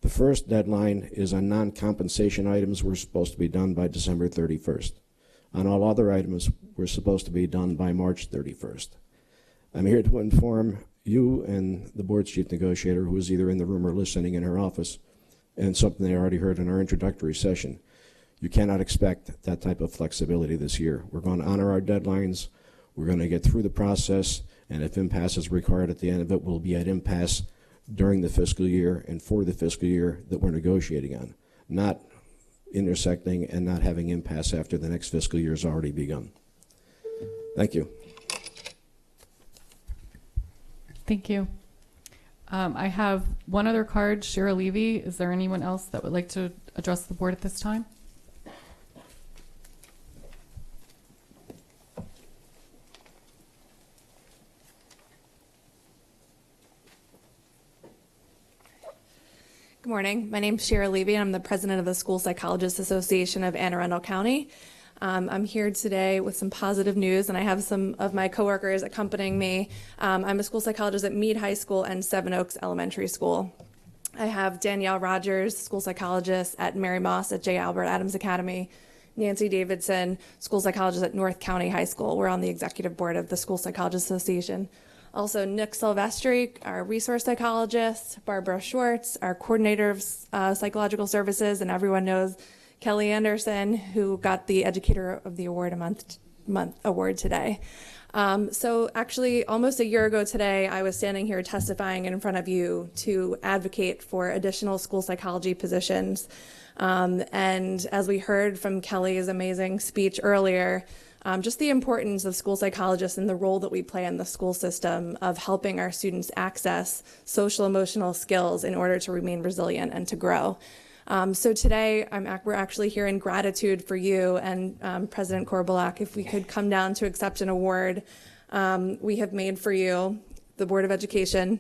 The first deadline is on non-compensation items were supposed to be done by December 31st. On all other items, we're supposed to be done by March 31st. I'm here to inform you and the board's chief negotiator, who is either in the room or listening in her office, and something they already heard in our introductory session. You cannot expect that type of flexibility this year. We're going to honor our deadlines. We're going to get through the process, and if impasse is required at the end of it, we'll be at impasse during the fiscal year and for the fiscal year that we're negotiating on, not intersecting and not having impasse after the next fiscal year has already begun. Thank you. Thank you. I have one other card, Shira Levy. Is there anyone else that would like to address the board at this time? Good morning. My name is Shira Levy, and I'm the president of the School Psychologists Association of Anne Arundel County. I'm here today with some positive news, and I have some of my coworkers accompanying me. I'm a school psychologist at Meade High School and Seven Oaks Elementary School. I have Danielle Rogers, school psychologist at Mary Moss at J. Albert Adams Academy. Nancy Davidson, school psychologist at North County High School. We're on the executive board of the School Psychologists Association. Also, Nick Silvestri, our resource psychologist, Barbara Schwartz, our coordinator of psychological services, and everyone knows Kelly Anderson, who got the Educator of the Award month award today. So actually, almost a year ago today, I was standing here testifying in front of you to advocate for additional school psychology positions. And as we heard from Kelly's amazing speech earlier, just the importance of school psychologists and the role that we play in the school system of helping our students access social emotional skills in order to remain resilient and to grow. So today, we're actually here in gratitude for you and President Korbelak. If we could come down to accept an award we have made for you, the Board of Education.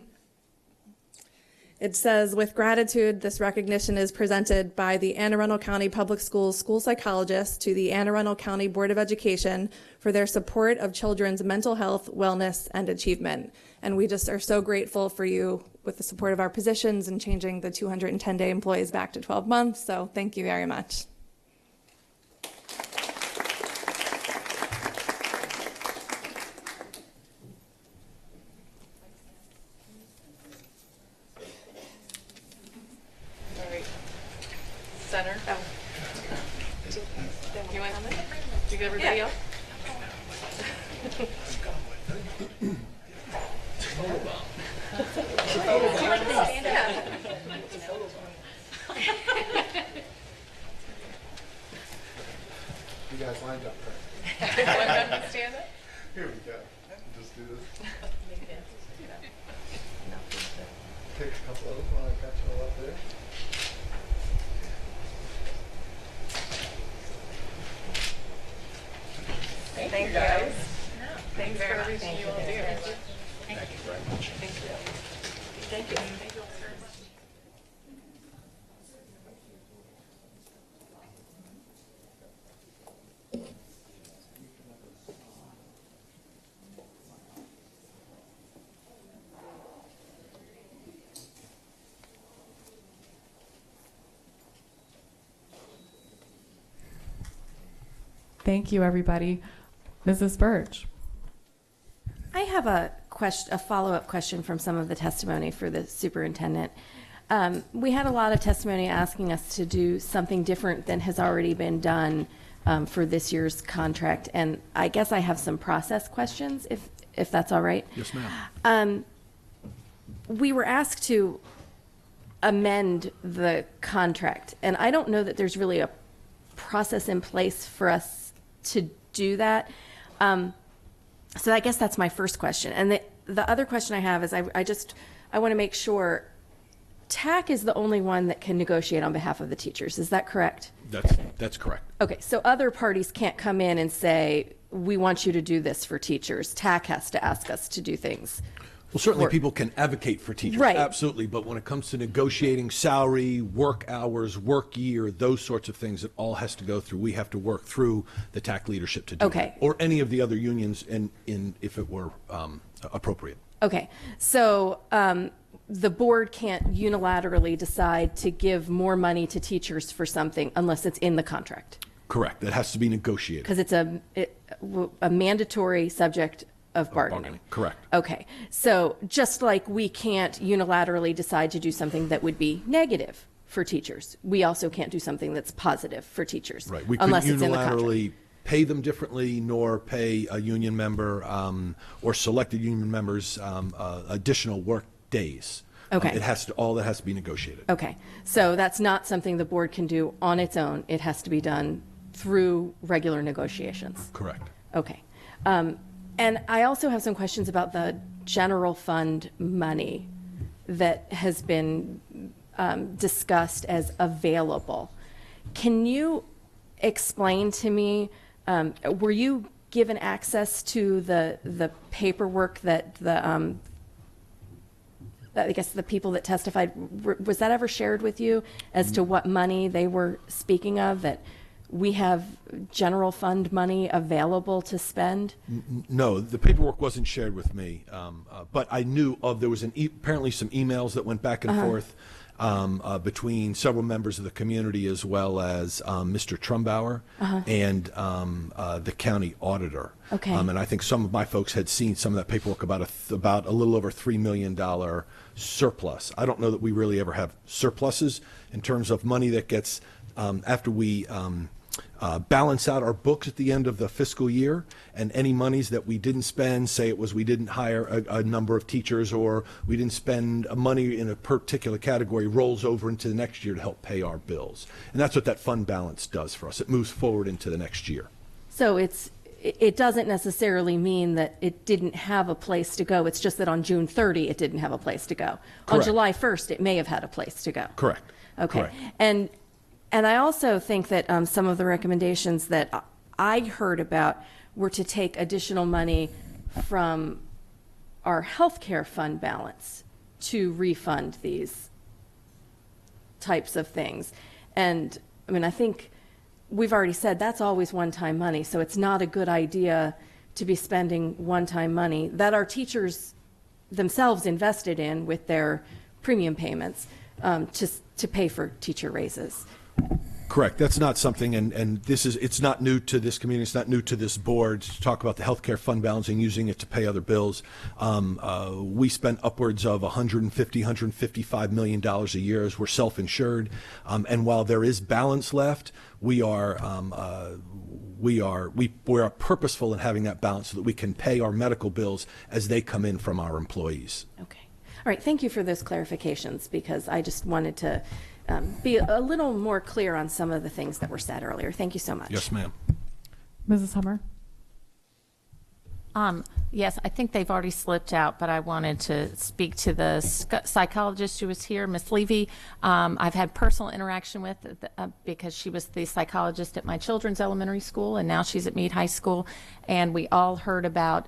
It says, with gratitude, this recognition is presented by the Anne Arundel County Public Schools school psychologists to the Anne Arundel County Board of Education for their support of children's mental health, wellness, and achievement. And we just are so grateful for you with the support of our positions and changing the 210-day employees back to 12 months. So thank you very much. Center. Oh. You want to do you everybody else? You guys lined up correctly. Want them to stand up? Here we go. Just do this. Take a couple of them while I got you all up there. Thank you, guys. Thanks for everything you all do. Thank you very much. Thank you. Thank you. Thank you all very much. Thank you, everybody. Mrs. Burge. I have a follow-up question from some of the testimony for the superintendent. We had a lot of testimony asking us to do something different than has already been done for this year's contract, and I guess I have some process questions, if that's all right. Yes, ma'am. We were asked to amend the contract, and I don't know that there's really a process in place for us to do that. So I guess that's my first question. And the other question I have is I want to make sure TAC is the only one that can negotiate on behalf of the teachers. Is that correct? That's correct. Okay, so other parties can't come in and say, we want you to do this for teachers. TAC has to ask us to do things. Well, certainly people can advocate for teachers, right. Absolutely. But when it comes to negotiating salary, work hours, work year, those sorts of things, it all has to go through. We have to work through the TAC leadership to do okay. that, or any of the other unions, in if it were appropriate. Okay, so the board can't unilaterally decide to give more money to teachers for something unless it's in the contract. Correct. It has to be negotiated because it's a mandatory subject of bargaining. Correct. Okay, so just like we can't unilaterally decide to do something that would be negative for teachers, we also can't do something that's positive for teachers. Right. We unless couldn't it's in the contract. unilaterally pay them differently, nor pay a union member or selected union members additional work days. Okay. All that has to be negotiated. Okay, so that's not something the board can do on its own. It has to be done through regular negotiations. Correct. Okay. And I also have some questions about the general fund money that has been discussed as available. Can you explain to me, were you given access to the paperwork that I guess the people that testified, was that ever shared with you as to what money they were speaking of, that we have general fund money available to spend? No, the paperwork wasn't shared with me, but I knew of, there was apparently some emails that went back and forth between several members of the community, as well as Mr. Trumbauer and the county auditor. Okay. And I think some of my folks had seen some of that paperwork about a little over $3 million surplus. I don't know that we really ever have surpluses in terms of money that gets, after we balance out our books at the end of the fiscal year, and any monies that we didn't spend, say it was we didn't hire a number of teachers, or we didn't spend money in a particular category, rolls over into the next year to help pay our bills. And that's what that fund balance does for us. It moves forward into the next year. So it doesn't necessarily mean that it didn't have a place to go. It's just that on June 30, it didn't have a place to go. On Correct. July 1st, it may have had a place to go. Correct. Okay. Correct. And I also think that some of the recommendations that I heard about were to take additional money from our healthcare fund balance to refund these types of things. And I mean, I think we've already said that's always one-time money, so it's not a good idea to be spending one-time money that our teachers themselves invested in with their premium payments to pay for teacher raises. Correct. That's not something, and it's not new to this community. It's not new to this board to talk about the healthcare fund balance and using it to pay other bills. We spend upwards of $155 million a year as we're self-insured. And while there is balance left, we are purposeful in having that balance so that we can pay our medical bills as they come in from our employees. Okay. All right. Thank you for those clarifications, because I just wanted to be a little more clear on some of the things that were said earlier. Thank you so much. Yes, ma'am. Mrs. Hummer? Yes, I think they've already slipped out, but I wanted to speak to the psychologist who was here, Miss Levy. I've had personal interaction with because she was the psychologist at my children's elementary school, and now she's at Meade High School. And we all heard about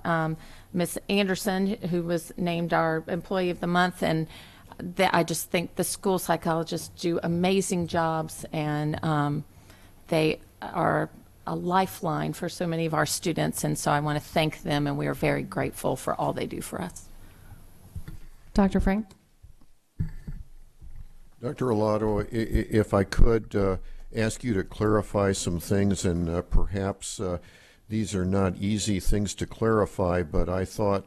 Miss Anderson, who was named our Employee of the Month, and I just think the school psychologists do amazing jobs, and they are a lifeline for so many of our students, and so I want to thank them, and we are very grateful for all they do for us. Dr. Frank? Dr. Arlato, if I could ask you to clarify some things, and perhaps these are not easy things to clarify, but I thought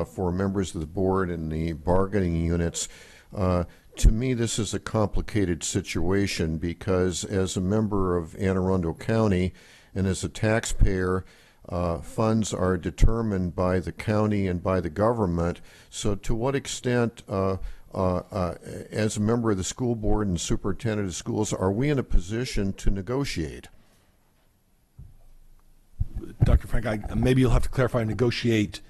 for members of the board and the bargaining units, to me this is a complicated situation, because as a member of Anne Arundel County and as a taxpayer, funds are determined by the county and by the government. So to what extent, as a member of the school board and superintendent of schools, are we in a position to negotiate? Dr. Frank, maybe you'll have to clarify, negotiate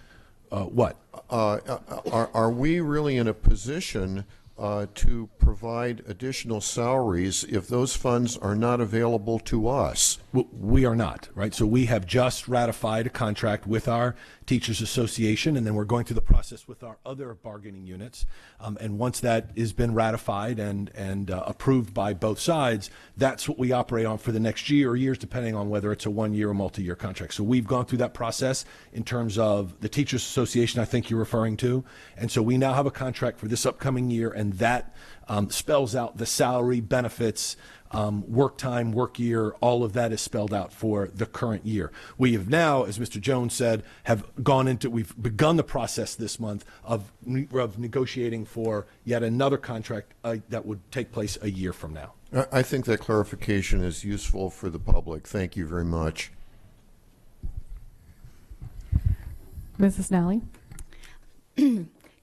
what? Are we really in a position to provide additional salaries if those funds are not available to us? We are not, right? So we have just ratified a contract with our Teachers Association, and then we're going through the process with our other bargaining units. And once that has been ratified and approved by both sides, that's what we operate on for the next year or years, depending on whether it's a one-year or multi-year contract. So we've gone through that process in terms of the Teachers Association I think you're referring to. And so we now have a contract for this upcoming year, and that spells out the salary, benefits, work time, work year, all of that is spelled out for the current year. We have now, as Mr. Jones said, we've begun the process this month of negotiating for yet another contract that would take place a year from now. I think that clarification is useful for the public. Thank you very much. Mrs. Nally?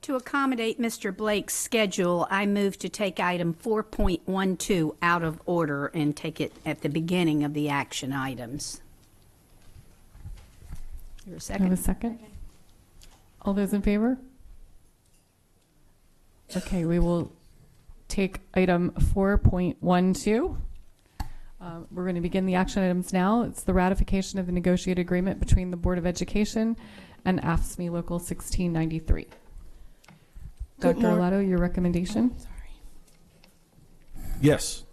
To accommodate Mr. Blake's schedule, I move to take item 4.12 out of order and take it at the beginning of the action items. Is there a Have second? a second? All those in favor? Okay, we will take item 4.12. We're going to begin the action items now. It's the ratification of the negotiated agreement between the Board of Education and AACPS Local 1693. Dr. Arlato, your recommendation? Yes.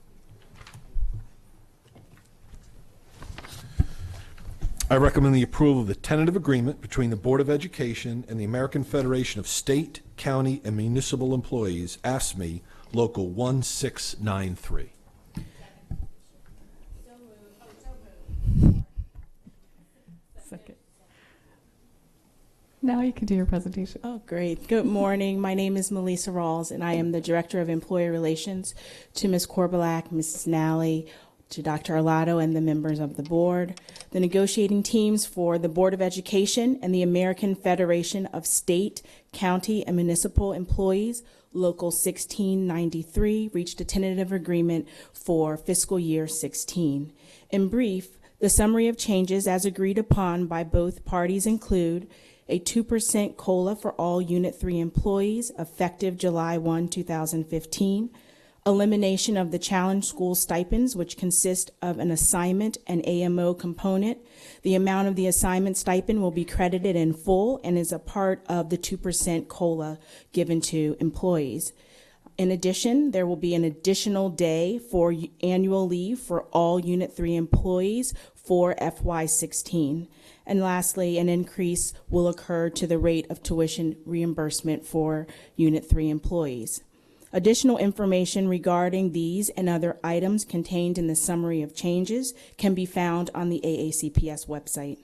I recommend the approval of the tentative agreement between the Board of Education and the American Federation of State, County, and Municipal Employees, AACPS Local 1693. Second. Now you can do your presentation. Oh, great. Good morning. My name is Melissa Rawls, and I am the Director of Employee Relations. To Ms. Korbelak, Mrs. Nally, to Dr. Arlato, and the members of the board. The negotiating teams for the Board of Education and the American Federation of State, County, and Municipal Employees, Local 1693, reached a tentative agreement for fiscal year 16. In brief, the summary of changes as agreed upon by both parties include a 2% COLA for all Unit 3 employees effective July 1, 2015, elimination of the challenge school stipends, which consist of an assignment and AMO component. The amount of the assignment stipend will be credited in full and is a part of the 2% COLA given to employees. In addition, there will be an additional day for annual leave for all Unit 3 employees for FY16. And lastly, an increase will occur to the rate of tuition reimbursement for Unit 3 employees. Additional information regarding these and other items contained in the summary of changes can be found on the AACPS website.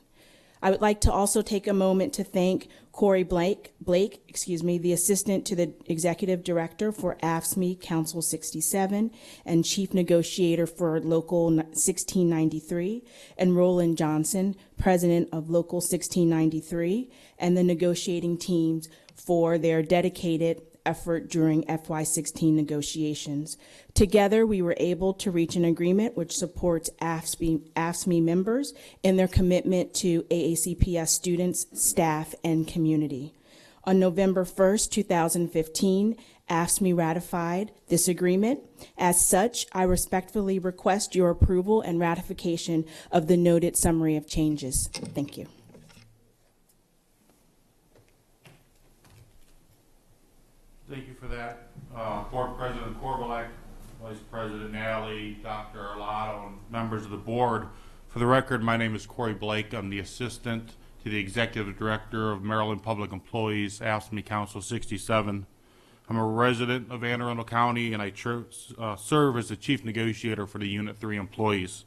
I would like to also take a moment to thank Corey Blake, the assistant to the executive director for AFSCME Council 67 and chief negotiator for Local 1693, and Roland Johnson, president of Local 1693, and the negotiating teams for their dedicated effort during FY16 negotiations. Together, we were able to reach an agreement which supports AFSCME members in their commitment to AACPS students, staff, and community. On November 1st, 2015, AFSCME ratified this agreement. As such, I respectfully request your approval and ratification of the noted summary of changes. Thank you. Thank you for that. Board President Korbelak, Vice President Nally, Dr. Arlato, and members of the board. For the record, my name is Corey Blake. I'm the Assistant to the Executive Director of Maryland Public Employees, AFSCME Council 67. I'm a resident of Anne Arundel County, and I serve as the Chief Negotiator for the Unit 3 employees.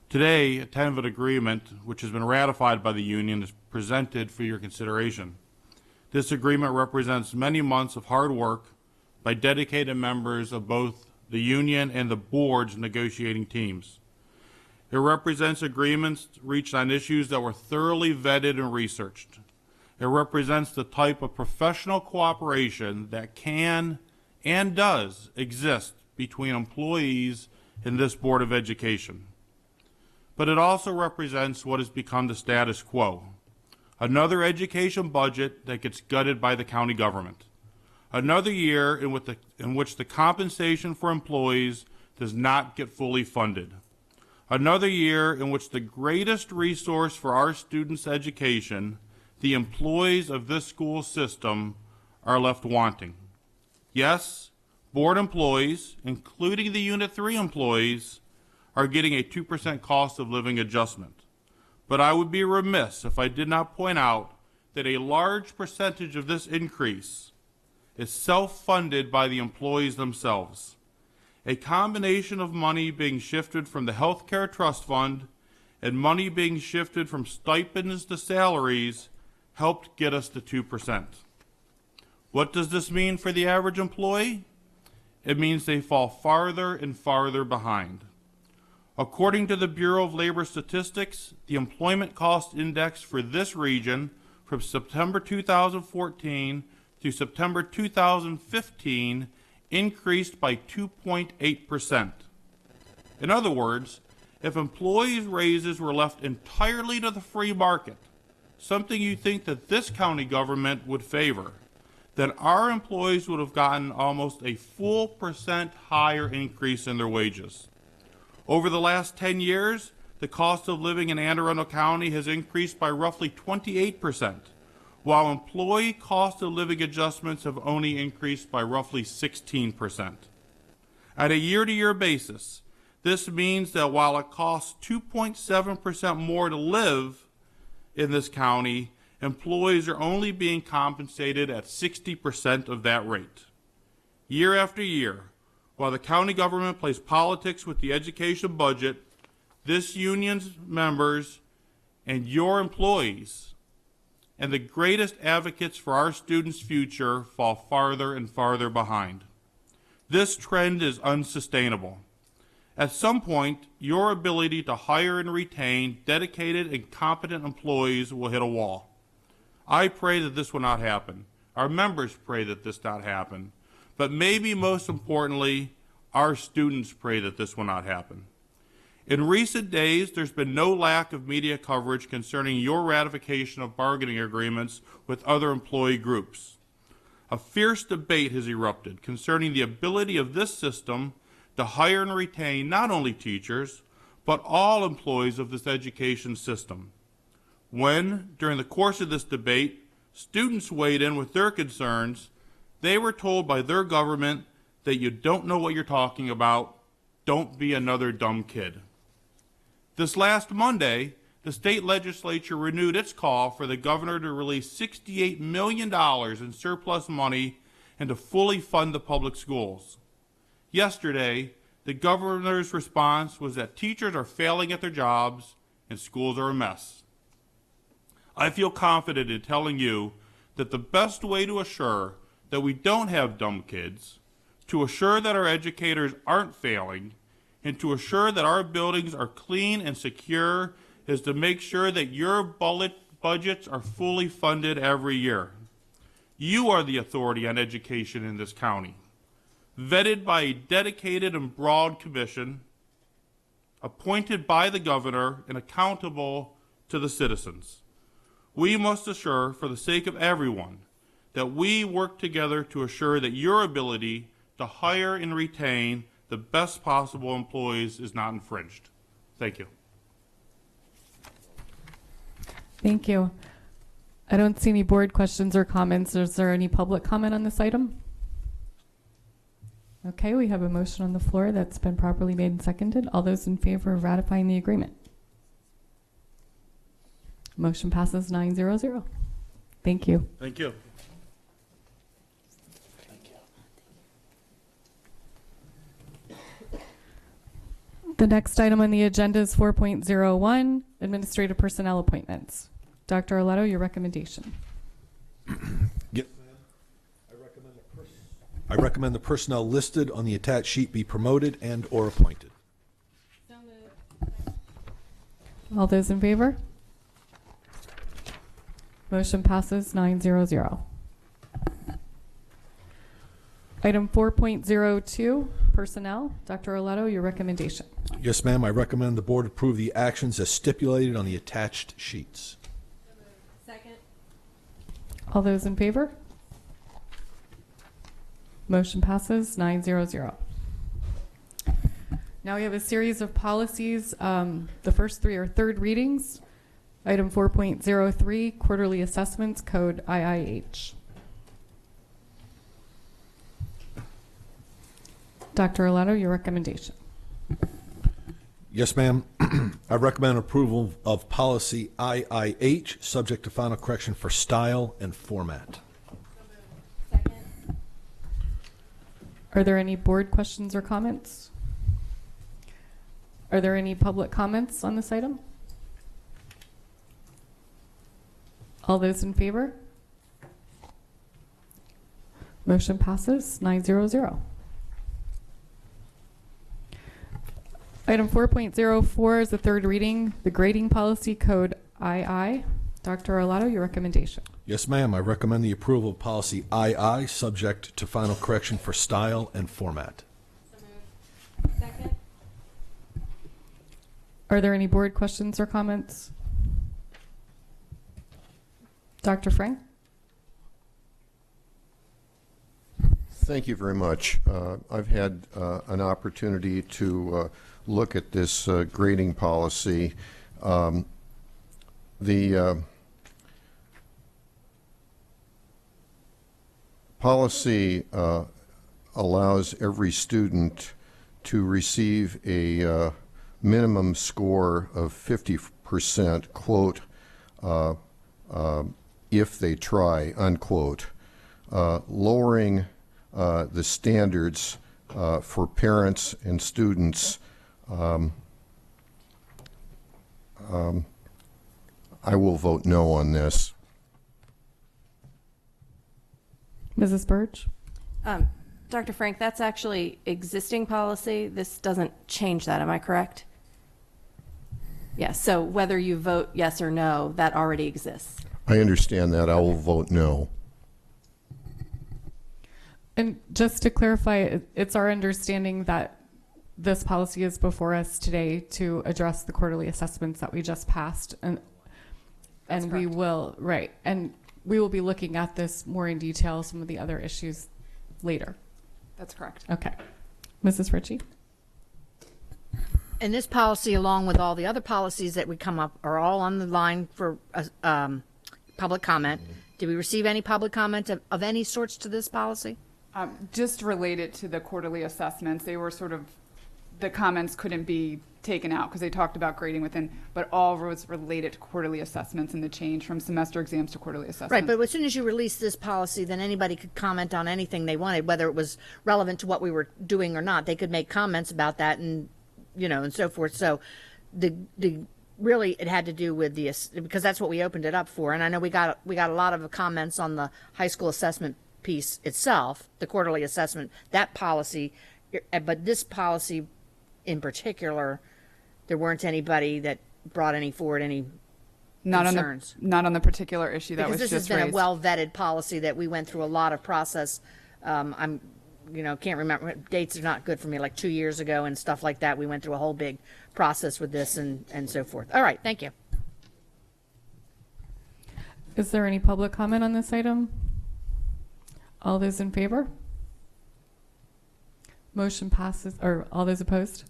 Today, a tentative agreement, which has been ratified by the union, is presented for your consideration. This agreement represents many months of hard work by dedicated members of both the union and the board's negotiating teams. It represents agreements reached on issues that were thoroughly vetted and researched. It represents the type of professional cooperation that can and does exist between employees in this Board of Education. But it also represents what has become the status quo. Another education budget that gets gutted by the county government. Another year in which the compensation for employees does not get fully funded. Another year in which the greatest resource for our students' education, the employees of this school system, are left wanting. Yes, board employees, including the Unit 3 employees, are getting a 2% cost of living adjustment. But I would be remiss if I did not point out that a large percentage of this increase is self-funded by the employees themselves. A combination of money being shifted from the Healthcare Trust Fund and money being shifted from stipends to salaries helped get us to 2%. What does this mean for the average employee? It means they fall farther and farther behind. According to the Bureau of Labor Statistics, the employment cost index for this region from September 2014 through September 2015 increased by 2.8%. In other words, if employees' raises were left entirely to the free market, something you think that this county government would favor, then our employees would have gotten almost a full % higher increase in their wages. Over the last 10 years, the cost of living in Anne Arundel County has increased by roughly 28%, while employee cost of living adjustments have only increased by roughly 16%. At a year-to-year basis, this means that while it costs 2.7% more to live in this county, employees are only being compensated at 60% of that rate. Year after year, while the county government plays politics with the education budget, this union's members and your employees and the greatest advocates for our students' future fall farther and farther behind. This trend is unsustainable. At some point, your ability to hire and retain dedicated and competent employees will hit a wall. I pray that this will not happen. Our members pray that this not happen. But maybe most importantly, our students pray that this will not happen. In recent days, there's been no lack of media coverage concerning your ratification of bargaining agreements with other employee groups. A fierce debate has erupted concerning the ability of this system to hire and retain not only teachers, but all employees of this education system. When, during the course of this debate, students weighed in with their concerns, they were told by their government that you don't know what you're talking about, don't be another dumb kid. This last Monday, the state legislature renewed its call for the governor to release $68 million in surplus money and to fully fund the public schools. Yesterday, the governor's response was that teachers are failing at their jobs and schools are a mess. I feel confident in telling you that the best way to assure that we don't have dumb kids, to assure that our educators aren't failing, and to assure that our buildings are clean and secure is to make sure that your budgets are fully funded every year. You are the authority on education in this county, vetted by a dedicated and broad commission, appointed by the governor and accountable to the citizens. We must assure, for the sake of everyone, that we work together to assure that your ability to hire and retain the best possible employees is not infringed. Thank you. Thank you. I don't see any board questions or comments. Is there any public comment on this item? Okay, we have a motion on the floor that's been properly made and seconded. All those in favor of ratifying the agreement? Motion passes 9-0-0. Thank you. Thank you. The next item on the agenda is 4.01, Administrative Personnel Appointments. Dr. Arlato, your recommendation. I recommend the personnel listed on the attached sheet be promoted and or appointed. All those in favor? Motion passes 9-0-0. Item 4.02, Personnel. Dr. Arlato, your recommendation. Yes, ma'am. I recommend the board approve the actions as stipulated on the attached sheets. Second. All those in favor? Motion passes 9-0-0. Now we have a series of policies. The first three are third readings. Item 4.03, Quarterly Assessments, Code IIH. Dr. Arlato, your recommendation. Yes, ma'am. I recommend approval of policy IIH, subject to final correction for style and format. Are there any board questions or comments? Are there any public comments on this item? All those in favor? Motion passes 9-0-0. Item 4.04 is the third reading, the Grading Policy Code II. Dr. Arlato, your recommendation. Yes, ma'am. I recommend the approval of policy II, subject to final correction for style and format. Second. Are there any board questions or comments? Dr. Frank? Thank you very much. I've had an opportunity to look at this grading policy. The policy allows every student to receive a minimum score of 50%, quote, if they try, unquote, lowering the standards for parents and students. I will vote no on this. Mrs. Birch? Dr. Frank, that's actually existing policy. This doesn't change that. Am I correct? Yes. So whether you vote yes or no, that already exists. I understand that. I will vote no. And just to clarify, it's our understanding that this policy is before us today to address the quarterly assessments that we just passed, and we will, right, and we will be looking at this more in detail, some of the other issues later. That's correct. Okay. Mrs. Ritchie? And this policy, along with all the other policies that would come up, are all on the line for public comment. Did we receive any public comment of any sorts to this policy? Just related to the quarterly assessments, they were sort of, the comments couldn't be taken out because they talked about grading within, but all was related to quarterly assessments and the change from semester exams to quarterly assessments. Right, but as soon as you release this policy, then anybody could comment on anything they wanted, whether it was relevant to what we were doing or not. They could make comments about that and, you know, and so forth. So the really it had to do with the, because that's what we opened it up for. And I know we got a lot of comments on the high school assessment piece itself, the quarterly assessment, that policy, but this policy in particular, there weren't anybody that brought forward any concerns. Not on the particular issue that was just raised. Because this has been a well-vetted policy that we went through a lot of process. Can't remember, dates are not good for me, like 2 years ago and stuff like that. We went through a whole big process with this and so forth. All right, thank you. Is there any public comment on this item? All those in favor? Motion passes, or all those opposed?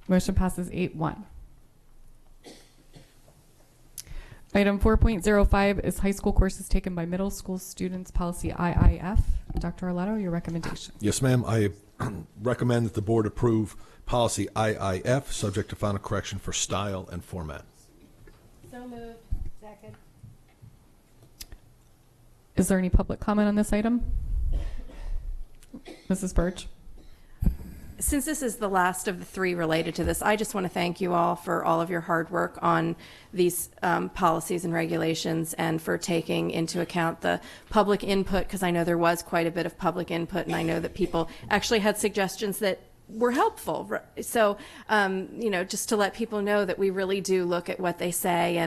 Motion passes 8-1. Item 4.05 is high school courses taken by middle school students, policy IIF. Dr. Arlato, your recommendation. Yes, ma'am. I recommend that the board approve policy IIF, subject to final correction for style and format. So moved. Second. Is there any public comment on this item? Mrs. Birch? Since this is the last of the three related to this, I just want to thank you all for all of your hard work on these policies and regulations and for taking into account the public input, because I know there was quite a bit of public input, and I know that people actually had suggestions that were helpful. So, just to let people know that we really do look at what they say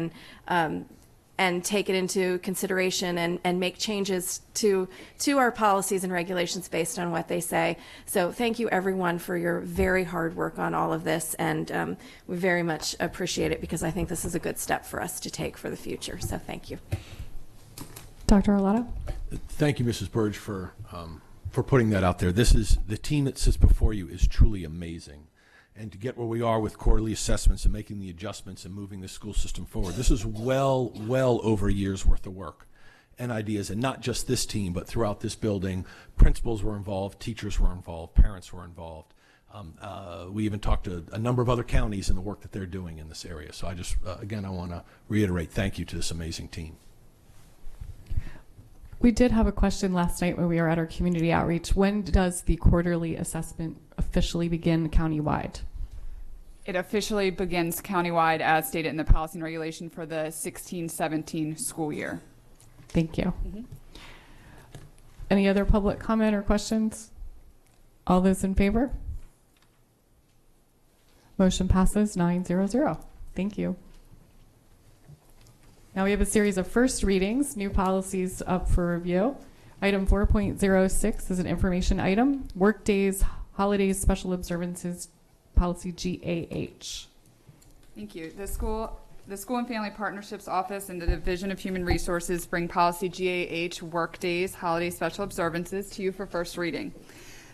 and take it into consideration and make changes to our policies and regulations based on what they say. So thank you everyone for your very hard work on all of this, and we very much appreciate it because I think this is a good step for us to take for the future. So thank you. Dr. Arlato? Thank you, Mrs. Burge, for putting that out there. This is, the team that sits before you is truly amazing. And to get where we are with quarterly assessments and making the adjustments and moving the school system forward, this is well over a year's worth of work and ideas, and not just this team, but throughout this building. Principals were involved, teachers were involved, parents were involved. We even talked to a number of other counties and the work that they're doing in this area. So I just, again, I want to reiterate thank you to this amazing team. We did have a question last night when we were at our community outreach. When does the quarterly assessment officially begin countywide? It officially begins countywide as stated in the policy and regulation for the 16-17 school year. Thank you. Any other public comment or questions? All those in favor? Motion passes 9-0-0. Thank you. Now we have a series of first readings, new policies up for review. Item 4.06 is an information item, workdays, holidays, special observances, policy GAH. Thank you. The School and Family Partnerships Office and the Division of Human Resources bring policy GAH, workdays, holiday special observances, to you for first reading.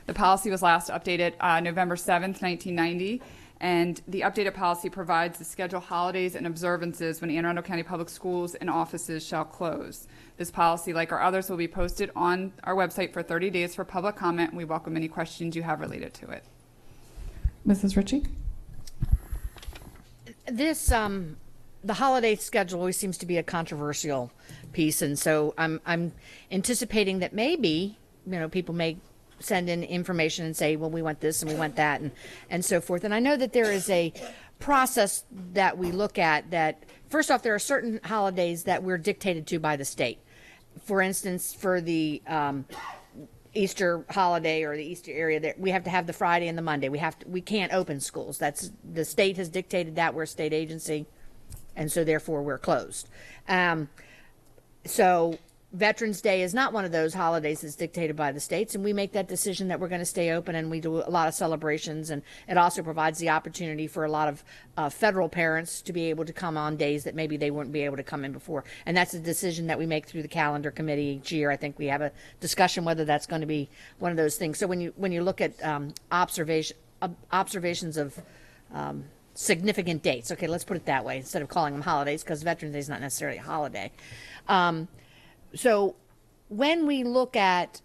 The policy was last updated November 7th, 1990, and the updated policy provides the scheduled holidays and observances when Anne Arundel County Public Schools and offices shall close. This policy, like our others, will be posted on our website for 30 days for public comment, and we welcome any questions you have related to it. Mrs. Ritchie? This, the holiday schedule always seems to be a controversial piece, and so I'm anticipating that maybe, people may send in information and say, well, we want this and we want that and so forth. And I know that there is a process that we look at that, first off, there are certain holidays that we're dictated to by the state. For instance, for the Easter holiday or the Easter area, that we have to have the Friday and the Monday. We can't open schools. That's the state has dictated that. We're a state agency, and so therefore we're closed. So Veterans Day is not one of those holidays that's dictated by the states, and we make that decision that we're going to stay open, and we do a lot of celebrations, and it also provides the opportunity for a lot of federal parents to be able to come on days that maybe they wouldn't be able to come in before. And that's a decision that we make through the calendar committee each year. I think we have a discussion whether that's going to be one of those things. So when you look at observations of significant dates, okay, let's put it that way instead of calling them holidays, because Veterans Day is not necessarily a holiday. So when we look at,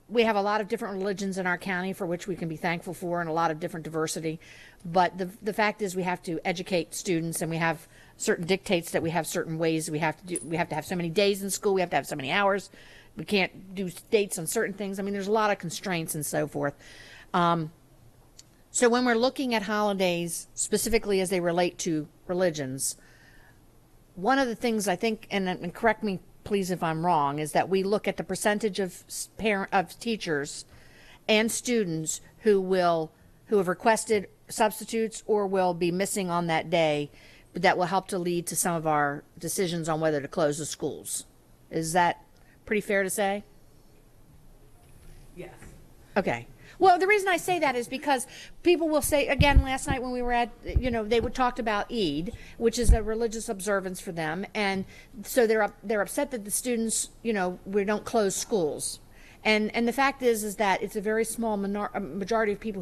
we have a lot of different religions in our county for which we can be thankful for, and a lot of different diversity. But the fact is we have to educate students, and we have certain dictates that we have certain ways we have to do. We have to have so many days in school. We have to have so many hours. We can't do dates on certain things. I mean, there's a lot of constraints and so forth. So when we're looking at holidays, specifically as they relate to religions, one of the things I think, and correct me please if I'm wrong, is that we look at the percentage of teachers and students who have requested substitutes or will be missing on that day, but that will help to lead to some of our decisions on whether to close the schools. Is that pretty fair to say? Yes. Okay. Well, the reason I say that is because people will say, again, last night when we were at, they would talk about Eid, which is a religious observance for them, and so they're upset that the students, we don't close schools, and the fact is that it's a very small majority of people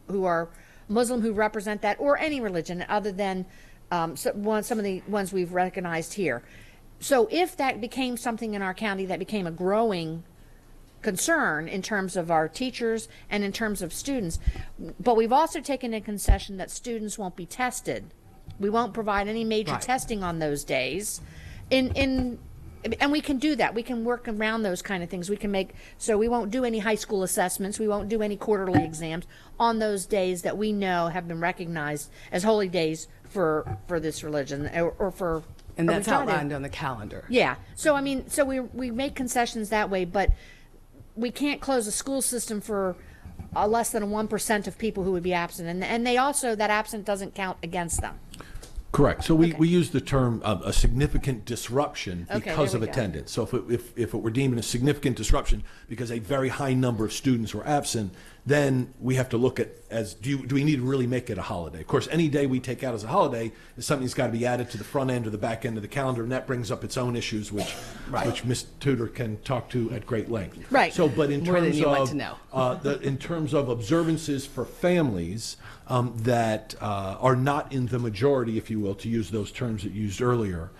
who are Muslim who represent that, or any religion other than some of the ones we've recognized here. So if that became something in our county that became a growing concern in terms of our teachers and in terms of students, but we've also taken a concession that students won't be tested. We won't provide any major testing on those days. And we can do that. We can work around those kind of things. We can so we won't do any high school assessments. We won't do any quarterly exams on those days that we know have been recognized as holy days for this religion or for. And that's outlined on the calendar. Yeah. So we make concessions that way, but we can't close a school system for less than 1% of people who would be absent, and they also, that absent doesn't count against them. Correct. So we use the term a significant disruption because of there we go. attendance. So if it were deemed a significant disruption because a very high number of students were absent, then we have to look at do we need to really make it a holiday? Of course, any day we take out as a holiday is something that's got to be added to the front end or the back end of the calendar, and that brings up its own issues, which Ms. Tudor can talk to at great length. Right. So, but in More than terms you want of to know. in terms of observances for families that are not in the majority, if you will, to use those terms that you used earlier,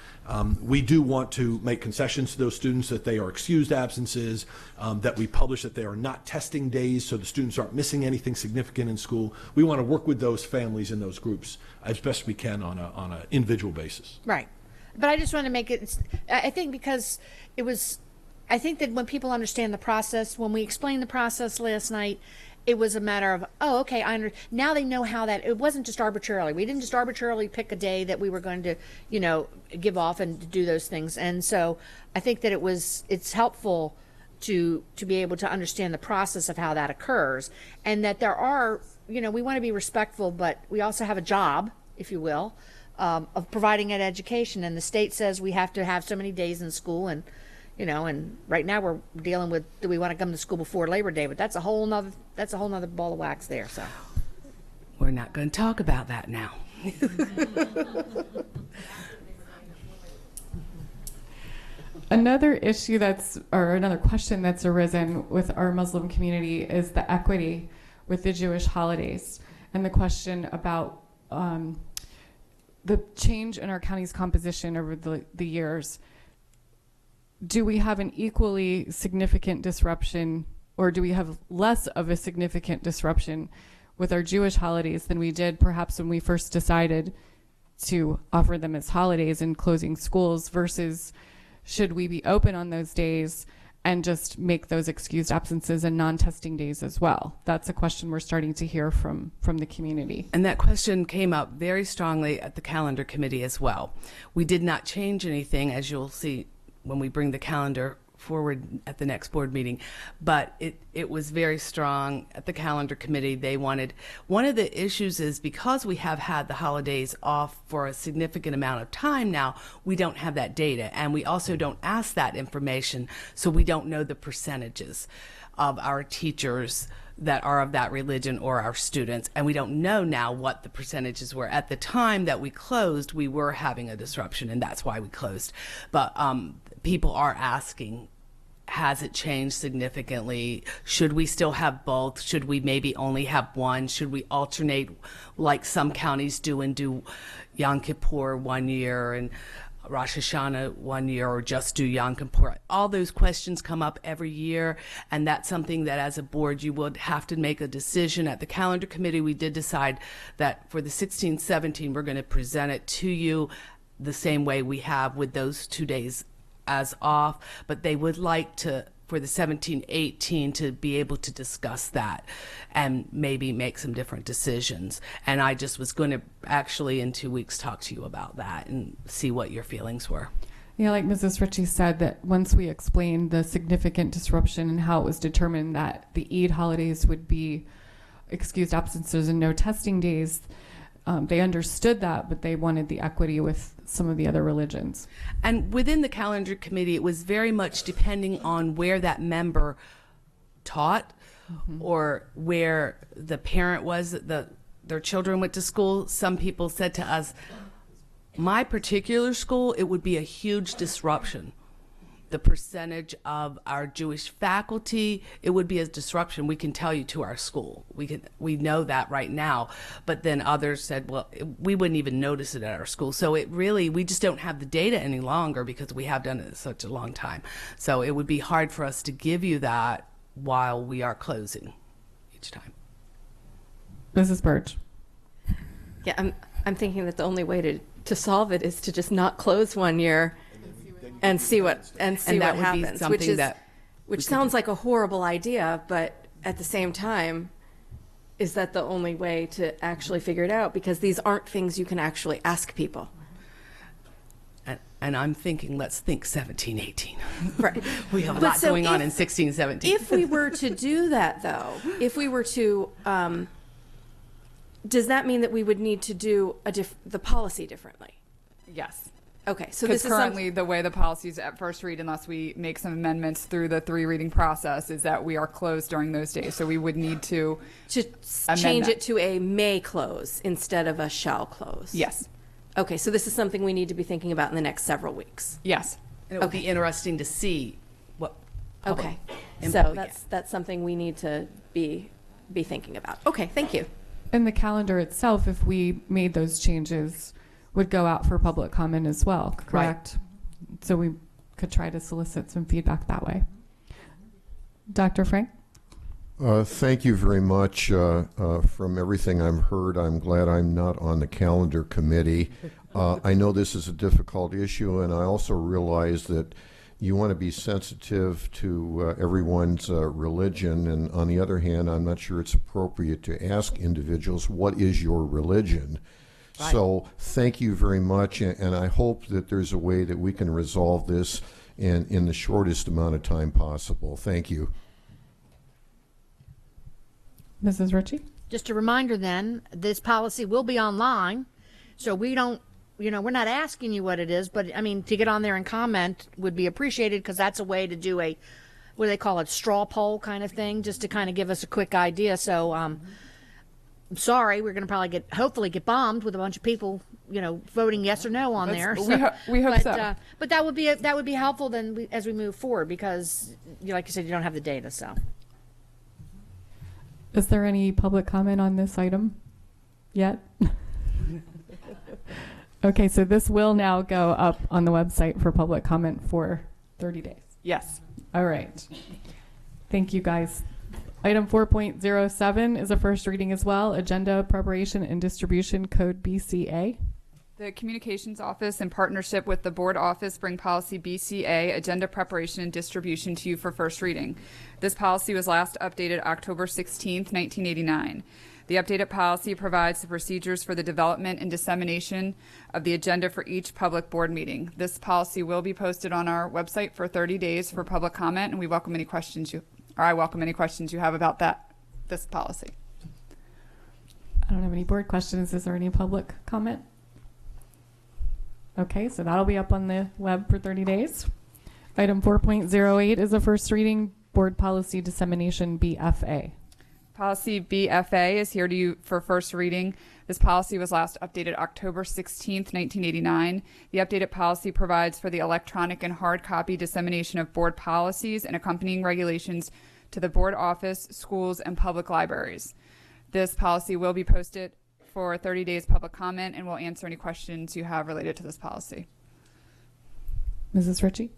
we do want to make concessions to those students that they are excused absences, that we publish that they are not testing days so the students aren't missing anything significant in school. We want to work with those families and those groups as best we can on an individual basis. Right. But I just want to make it, I think because I think that when people understand the process, when we explained the process last night, it was a matter of, oh, okay, now they know how that, it wasn't just arbitrarily. We didn't just arbitrarily pick a day that we were going to, give off and do those things. And so I think that it's helpful to be able to understand the process of how that occurs, and that there are, we want to be respectful, but we also have a job, if you will, of providing an education. And the state says we have to have so many days in school, and and right now we're dealing with, do we want to come to school before Labor Day? But that's a whole nother ball of wax there. So We're not going to talk about that now. Another issue or another question that's arisen with our Muslim community is the equity with the Jewish holidays, and the question about the change in our county's composition over the years. Do we have an equally significant disruption, or do we have less of a significant disruption with our Jewish holidays than we did perhaps when we first decided to offer them as holidays and closing schools, versus should we be open on those days and just make those excused absences and non-testing days as well? That's a question we're starting to hear from the community. And that question came up very strongly at the calendar committee as well. We did not change anything, as you'll see when we bring the calendar forward at the next board meeting, but it was very strong at the calendar committee. They wanted, one of the issues is because we have had the holidays off for a significant amount of time now, we don't have that data, and we also don't ask that information, so we don't know the percentages of our teachers that are of that religion or our students, and we don't know now what the percentages were. At the time that we closed, we were having a disruption, and that's why we closed. But people are asking, has it changed significantly? Should we still have both? Should we maybe only have one? Should we alternate like some counties do and do Yom Kippur one year and Rosh Hashanah one year, or just do Yom Kippur? All those questions come up every year, and that's something that as a board you would have to make a decision. At the calendar committee, we did decide that for the 16-17 we're going to present it to you the same way we have with those 2 days as off, but they would like to, for the 17-18, to be able to discuss that and maybe make some different decisions. And I just was going to actually in 2 weeks talk to you about that and see what your feelings were. Yeah, like Mrs. Ritchie said, that once we explained the significant disruption and how it was determined that the Eid holidays would be excused absences and no testing days, they understood that, but they wanted the equity with some of the other religions. And within the calendar committee, it was very much depending on where that member taught, or where the parent was, their children went to school. Some people said to us, my particular school, it would be a huge disruption. The percentage of our Jewish faculty, it would be a disruption. We can tell you to our school. We know that right now. But then others said, well, we wouldn't even notice it at our school. So it really, we just don't have the data any longer because we have done it such a long time. So it would be hard for us to give you that while we are closing each time. Mrs. Birch. Yeah, I'm thinking that the only way to solve it is to just not close 1 year and see what happens, which sounds like a horrible idea, but at the same time, is that the only way to actually figure it out? Because these aren't things you can actually ask people. And I'm thinking, let's think 17, 18. Right. We have a lot going on in 16, 17. If we were to do that, though, if we were to, does that mean that we would need to do the policy differently? Yes. Okay, so because this is currently the way the policies at first read, unless we make some amendments through the 3 reading process, is that we are closed during those days. So we would need to change it to a may close instead of a shall close. Yes. Okay, so this is something we need to be thinking about in the next several weeks. Yes. And it would be interesting to see what. Okay, so that's something we need to be thinking about. Okay, thank you. And the calendar itself, if we made those changes, would go out for public comment as well, correct? Right. So we could try to solicit some feedback that way. Dr. Frank? Thank you very much. From everything I've heard, I'm glad I'm not on the calendar committee. I know this is a difficult issue, and I also realize that you want to be sensitive to everyone's religion, and on the other hand, I'm not sure it's appropriate to ask individuals, what is your religion? Right. So thank you very much, and I hope that there's a way that we can resolve this in the shortest amount of time possible. Thank you. Mrs. Ritchie? Just a reminder then, this policy will be online, so we don't we're not asking you what it is, but I mean, to get on there and comment would be appreciated, because that's a way to do a, what do they call it, straw poll kind of thing, just to kind of give us a quick idea. So, I'm sorry, we're going to probably hopefully get bombed with a bunch of people, voting yes or no on there. We hope so. But that would be helpful then as we move forward, because, like you said, you don't have the data. So, Is there any public comment on this item yet? Okay, so this will now go up on the website for public comment for 30 days. Yes. All right. Thank you, guys. Item 4.07 is a first reading as well. Agenda preparation and distribution code BCA. The Communications Office, in partnership with the Board Office, bring policy BCA, agenda preparation and distribution, to you for first reading. This policy was last updated October 16th, 1989. The updated policy provides the procedures for the development and dissemination of the agenda for each public board meeting. This policy will be posted on our website for 30 days for public comment, and I welcome any questions you have about this policy. I don't have any board questions. Is there any public comment? Okay, so that'll be up on the web for 30 days. Item 4.08 is a first reading, board policy dissemination BFA. Policy BFA is here to you for first reading. This policy was last updated October 16th, 1989. The updated policy provides for the electronic and hard copy dissemination of board policies and accompanying regulations to the board office, schools, and public libraries. This policy will be posted for 30 days public comment, and we'll answer any questions you have related to this policy. Mrs. Ritchie?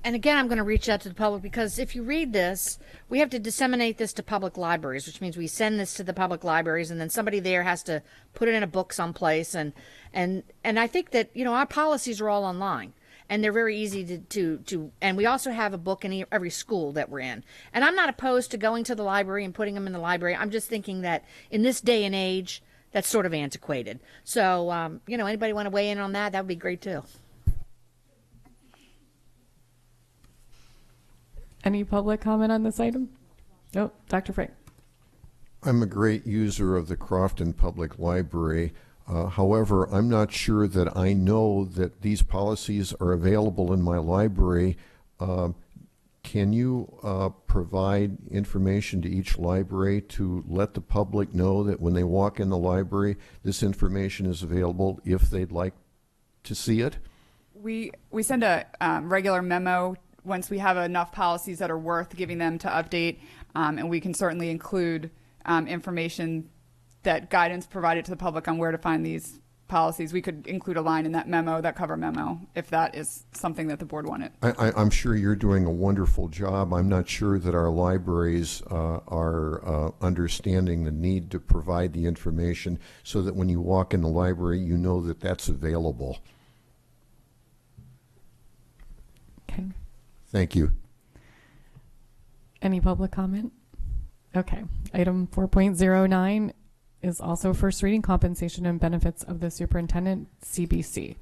and again, I'm going to reach out to the public, because if you read this, we have to disseminate this to public libraries, which means we send this to the public libraries, and then somebody there has to put it in a book someplace. And I think that, you know, our policies are all online, and they're very easy to and we also have a book in every school that we're in. And I'm not opposed to going to the library and putting them in the library. I'm just thinking that in this day and age, that's sort of antiquated. So, you know, anybody want to weigh in on that? That would be great too. Any public comment on this item? Nope. Dr. Frank. I'm a great user of the Crofton Public Library. However, I'm not sure that I know that these policies are available in my library. Can you provide information to each library to let the public know that when they walk in the library, this information is available if they'd like to see it? We send a regular memo once we have enough policies that are worth giving them to update, and we can certainly include information, that guidance provided to the public on where to find these policies. We could include a line in that memo, that cover memo, if that is something that the board wanted. I'm sure you're doing a wonderful job. I'm not sure that our libraries are understanding the need to provide the information so that when you walk in the library, you know that that's available. Okay. Thank you. Any public comment? Okay. Item 4.09 is also first reading, compensation and benefits of the superintendent, CBC.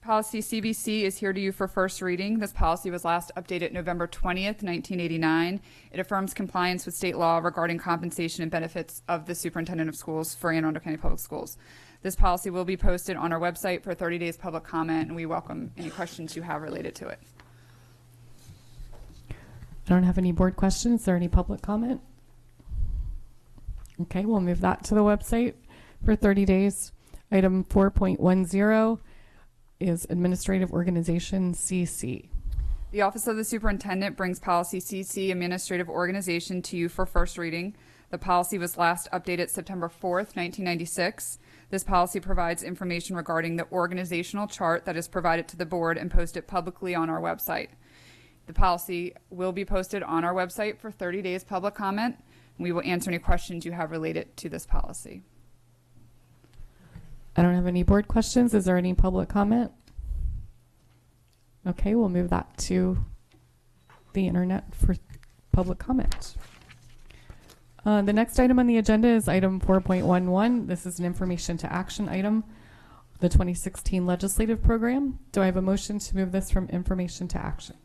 Policy CBC is here to you for first reading. This policy was last updated November 20th, 1989. It affirms compliance with state law regarding compensation and benefits of the superintendent of schools for Anne Arundel County Public Schools. This policy will be posted on our website for 30 days public comment, and we welcome any questions you have related to it. I don't have any board questions. Is there any public comment? Okay, we'll move that to the website for 30 days. Item 4.10 is administrative organization, CC. The Office of the Superintendent brings policy CC, administrative organization, to you for first reading. The policy was last updated September 4th, 1996. This policy provides information regarding the organizational chart that is provided to the board and posted publicly on our website. The policy will be posted on our website for 30 days public comment. We will answer any questions you have related to this policy. I don't have any board questions. Is there any public comment? Okay, we'll move that to the internet for public comment. The next item on the agenda is item 4.11. This is an information to action item, the 2016 legislative program. Do I have a motion to move this from information to action?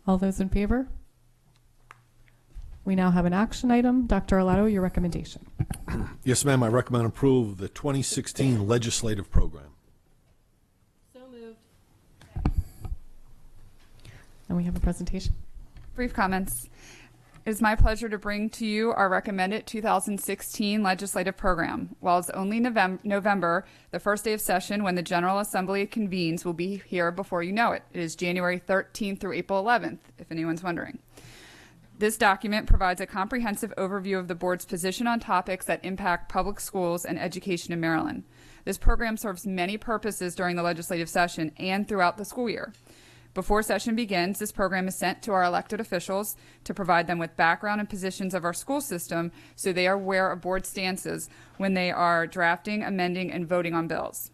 All those in favor? We now have an action item. Dr. Arlato, your recommendation. Yes, ma'am. I recommend approval of the 2016 legislative program. So moved. And we have a presentation. Brief comments. It is my pleasure to bring to you our recommended 2016 legislative program. While it's only November, the first day of session when the General Assembly convenes will be here before you know it. It is January 13th through April 11th, if anyone's wondering. This document provides a comprehensive overview of the board's position on topics that impact public schools and education in Maryland. This program serves many purposes during the legislative session and throughout the school year. Before session begins, this program is sent to our elected officials to provide them with background and positions of our school system so they are aware of board stances when they are drafting, amending, and voting on bills.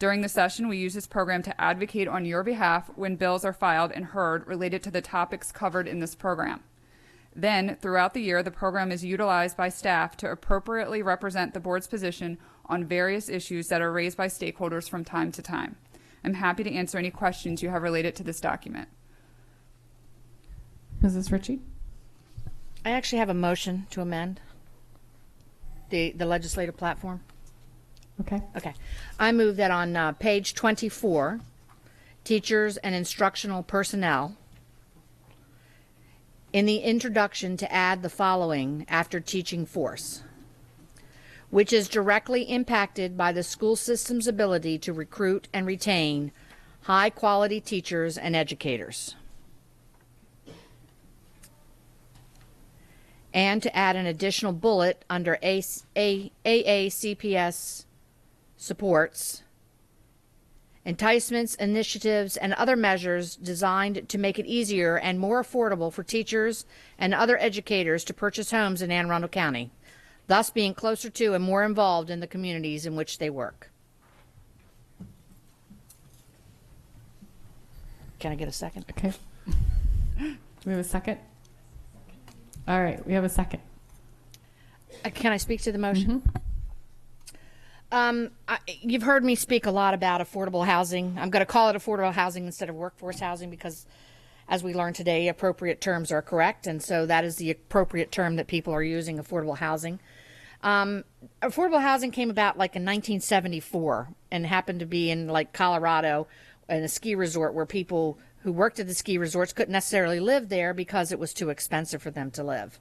During the session, we use this program to advocate on your behalf when bills are filed and heard related to the topics covered in this program. Then, throughout the year, the program is utilized by staff to appropriately represent the board's position on various issues that are raised by stakeholders from time to time. I'm happy to answer any questions you have related to this document. Mrs. Ritchie? I actually have a motion to amend the legislative platform. Okay. Okay. I move that on page 24, teachers and instructional personnel, in the introduction to add the following after teaching force, which is directly impacted by the school system's ability to recruit and retain high-quality teachers and educators. And to add an additional bullet under AACPS supports, enticements, initiatives, and other measures designed to make it easier and more affordable for teachers and other educators to purchase homes in Anne Arundel County, thus being closer to and more involved in the communities in which they work. Can I get a second? Okay. Do we have a second? All right, we have a second. Can I speak to the motion? You've heard me speak a lot about affordable housing. I'm going to call it affordable housing instead of workforce housing because, as we learned today, appropriate terms are correct, and so that is the appropriate term that people are using, affordable housing. Affordable housing came about like in 1974 and happened to be in like Colorado in a ski resort where people who worked at the ski resorts couldn't necessarily live there because it was too expensive for them to live.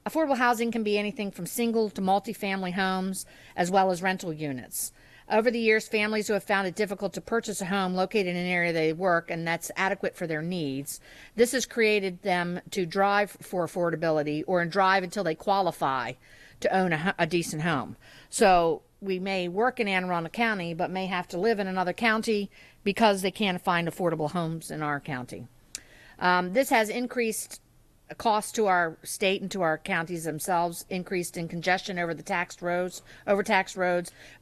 Affordable housing can be anything from single to multifamily homes as well as rental units. Over the years, families who have found it difficult to purchase a home located in an area they work and that's adequate for their needs, this has created them to drive for affordability or drive until they qualify to own a decent home. So we may work in Anne Arundel County but may have to live in another county because they can't find affordable homes in our county. This has increased cost to our state and to our counties themselves, increased in congestion over the taxed roads,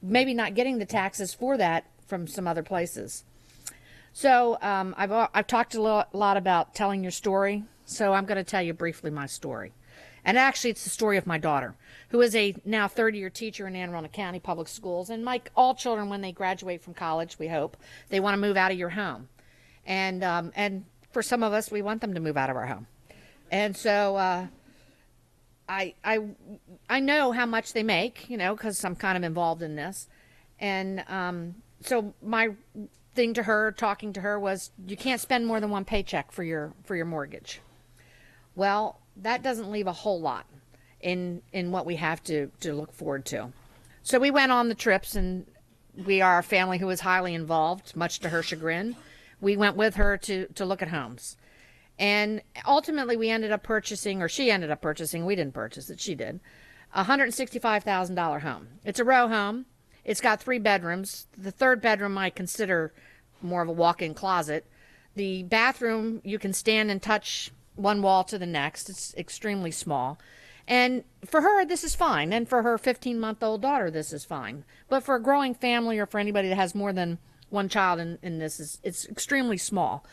maybe not getting the taxes for that from some other places. So I've talked a lot about telling your story, so I'm going to tell you briefly my story. And actually, it's the story of my daughter, who is a now third-year teacher in Anne Arundel County Public Schools. And like all children, when they graduate from college, we hope, they want to move out of your home. And for some of us, we want them to move out of our home. And so I know how much they make, you know, because I'm kind of involved in this. And so my thing to her, talking to her, was you can't spend more than one paycheck for your mortgage. Well, that doesn't leave a whole lot in what we have to look forward to. So we went on the trips, and we are a family who is highly involved, much to her chagrin. We went with her to look at homes. And ultimately, we ended up purchasing, or she ended up purchasing, we didn't purchase it, she did, a $165,000 home. It's a row home. It's got 3 bedrooms. The third bedroom I consider more of a walk-in closet. The bathroom, you can stand and touch one wall to the next. It's extremely small. And for her, this is fine. And for her 15-month-old daughter, this is fine. But for a growing family or for anybody that has more than one child in this, it's extremely small.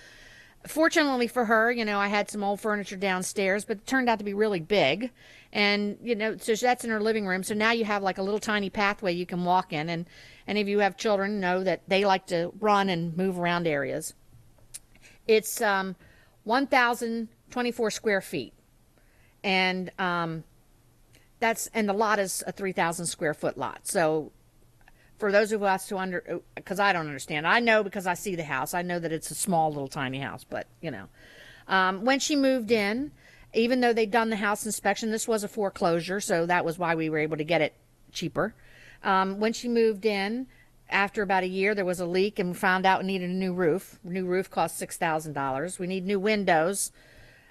Fortunately for her, you know, I had some old furniture downstairs, but it turned out to be really big. And, you know, so that's in her living room. So now you have like a little tiny pathway you can walk in. And any of you who have children know that they like to run and move around areas. It's 1,024 square feet. And that and the lot is a 3,000 square foot lot. So for those of us who because I don't understand, I know because I see the house, I know that it's a small little tiny house, but you know, when she moved in, even though they'd done the house inspection, this was a foreclosure, so that was why we were able to get it cheaper. When she moved in, after about a year, there was a leak and we found out we needed a new roof. New roof cost $6,000. We need new windows.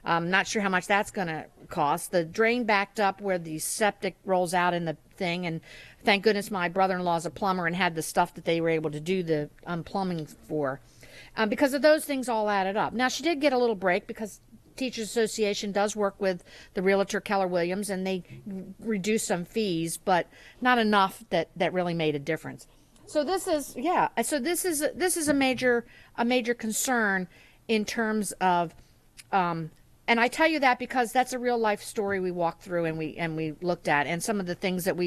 I'm not sure how much that's going to cost. The drain backed up where the septic rolls out in the thing, and thank goodness my brother-in-law's a plumber and had the stuff that they were able to do the plumbing for. Because of those things all added up. Now, she did get a little break because Teachers Association does work with the realtor Keller Williams, and they reduced some fees, but not enough that really made a difference. So this is a major concern in terms of, and I tell you that because that's a real life story we walked through and we looked at, and some of the things that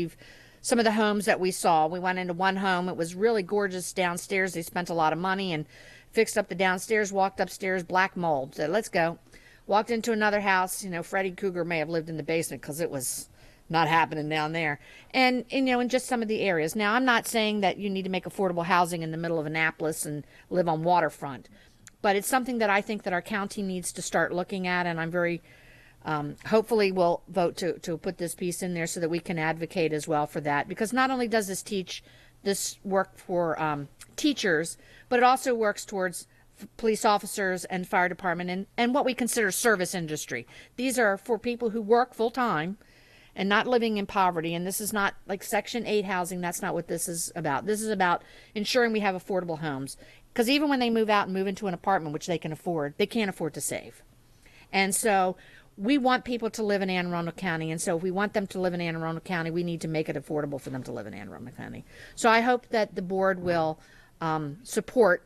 some of the homes that we saw. We went into one home. It was really gorgeous downstairs. They spent a lot of money and fixed up the downstairs, walked upstairs, black mold. Said, let's go. Walked into another house. You know, Freddy Krueger may have lived in the basement because it was not happening down there. And, you know, in just some of the areas. Now, I'm not saying that you need to make affordable housing in the middle of Annapolis and live on waterfront. But it's something that I think that our county needs to start looking at. And I'm very, hopefully we'll vote to put this piece in there so that we can advocate as well for that. Because not only does this work for teachers, but it also works towards police officers and fire department and what we consider service industry. These are for people who work full time and not living in poverty. And this is not like Section 8 housing. That's not what this is about. This is about ensuring we have affordable homes. Because even when they move out and move into an apartment, which they can afford, they can't afford to save. And so we want people to live in Anne Arundel County. And so if we want them to live in Anne Arundel County, we need to make it affordable for them to live in Anne Arundel County. So I hope that the board will support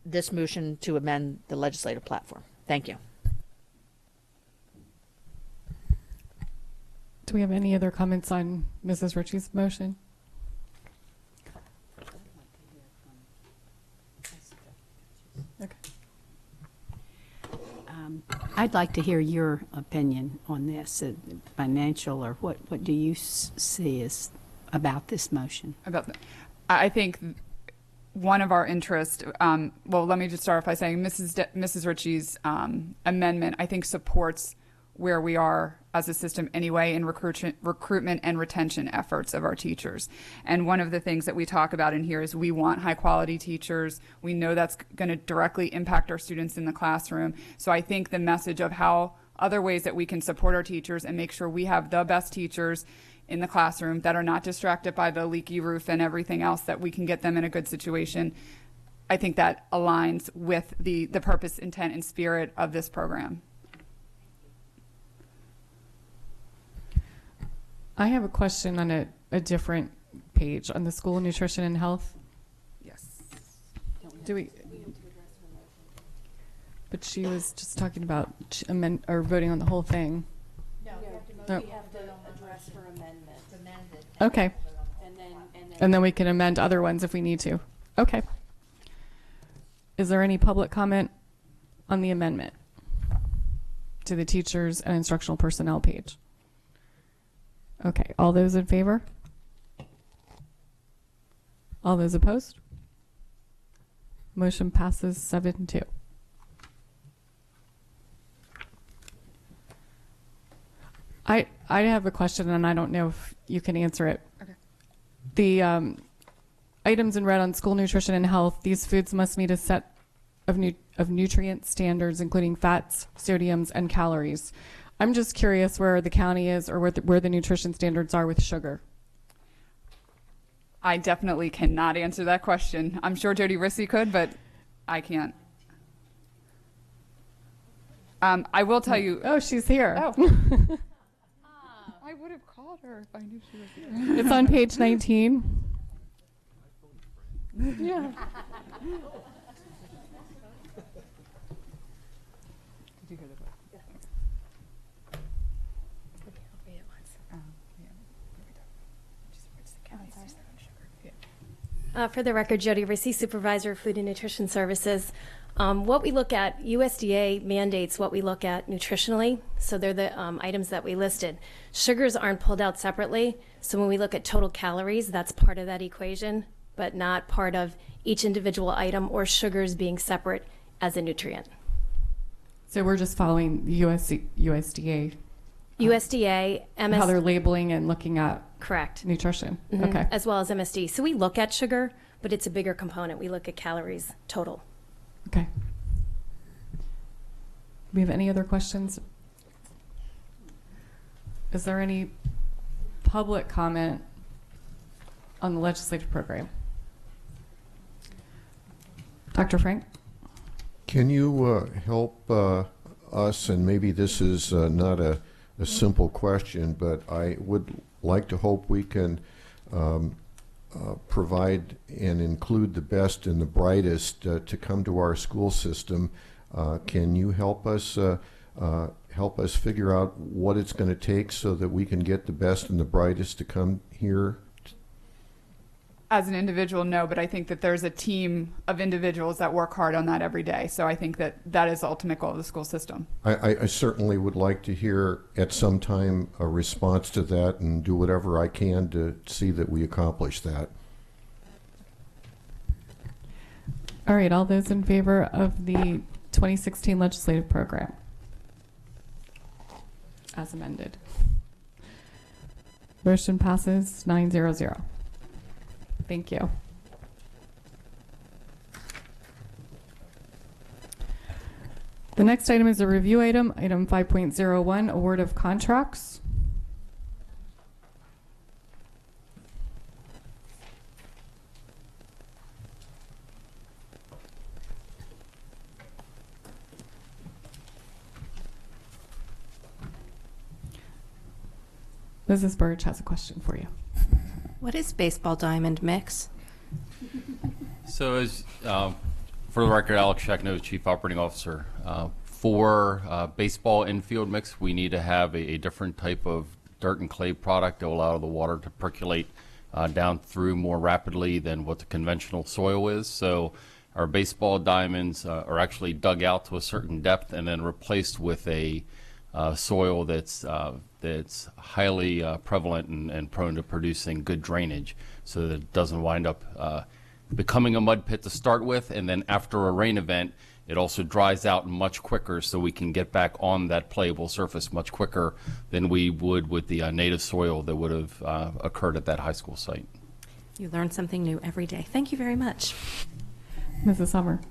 this motion to amend the legislative platform. Thank you. Do we have any other comments on Mrs. Ritchie's motion? Okay. I'd like to hear your opinion on this, financial, or what do you see as about this motion? I think one of our interests, well, let me just start off by saying Mrs. Ritchie's amendment, I think, supports where we are as a system anyway in recruitment and retention efforts of our teachers. And one of the things that we talk about in here is we want high quality teachers. We know that's going to directly impact our students in the classroom. So I think the message of how other ways that we can support our teachers and make sure we have the best teachers in the classroom that are not distracted by the leaky roof and everything else, that we can get them in a good situation. I think that aligns with the purpose, intent, and spirit of this program. I have a question on a different page on the school nutrition and health. Yes. Do we? But she was just talking about voting on the whole thing. No, we have to address for amendment. Okay. And then we can amend other ones if we need to. Okay. Is there any public comment on the amendment to the teachers and instructional personnel page? Okay, all those in favor? All those opposed? Motion passes 7-2. I have a question, and I don't know if you can answer it. Okay. The items in red on school nutrition and health, these foods must meet a set of nutrient standards, including fats, sodiums, and calories. I'm just curious where the county is or where the nutrition standards are with sugar. I definitely cannot answer that question. I'm sure Jody Rissy could, but I can't. I will tell you. Oh, she's here. Oh. I would have called her if I knew she was here. It's on page 19. Yeah. Did you hear the vote? For the record, Jody Rissy, Supervisor of Food and Nutrition Services. What we look at, USDA mandates what we look at nutritionally, so they're the items that we listed. Sugars aren't pulled out separately, so when we look at total calories, that's part of that equation, but not part of each individual item or sugars being separate as a nutrient. So we're just following the USDA. USDA, how they're labeling and looking at correct nutrition. Mhm. Okay. As well as MSD. So we look at sugar, but it's a bigger component. We look at calories total. Okay. Do we have any other questions? Is there any public comment on the legislative program? Dr. Frank? Can you help us, and maybe this is not a simple question, but I would like to hope we can provide and include the best and the brightest to come to our school system. Can you help us figure out what it's going to take so that we can get the best and the brightest to come here? As an individual, no, but I think that there's a team of individuals that work hard on that every day. So I think that that is the ultimate goal of the school system. I certainly would like to hear at some time a response to that and do whatever I can to see that we accomplish that. All right, all those in favor of the 2016 legislative program as amended. Motion passes 900. Thank you. The next item is a review item, item 5.01, award of contracts. Mrs. Burge has a question for you. What is baseball diamond mix? So as, for the record, Alex Shackno, Chief Operating Officer. For baseball infield mix, we need to have a different type of dirt and clay product to allow the water to percolate down through more rapidly than what the conventional soil is. So our baseball diamonds are actually dug out to a certain depth and then replaced with a soil that's highly prevalent and prone to producing good drainage, so that it doesn't wind up becoming a mud pit to start with, and then after a rain event, it also dries out much quicker, so we can get back on that playable surface much quicker than we would with the native soil that would have occurred at that high school site. You learn something new every day. Thank you very much. Mrs. Summer.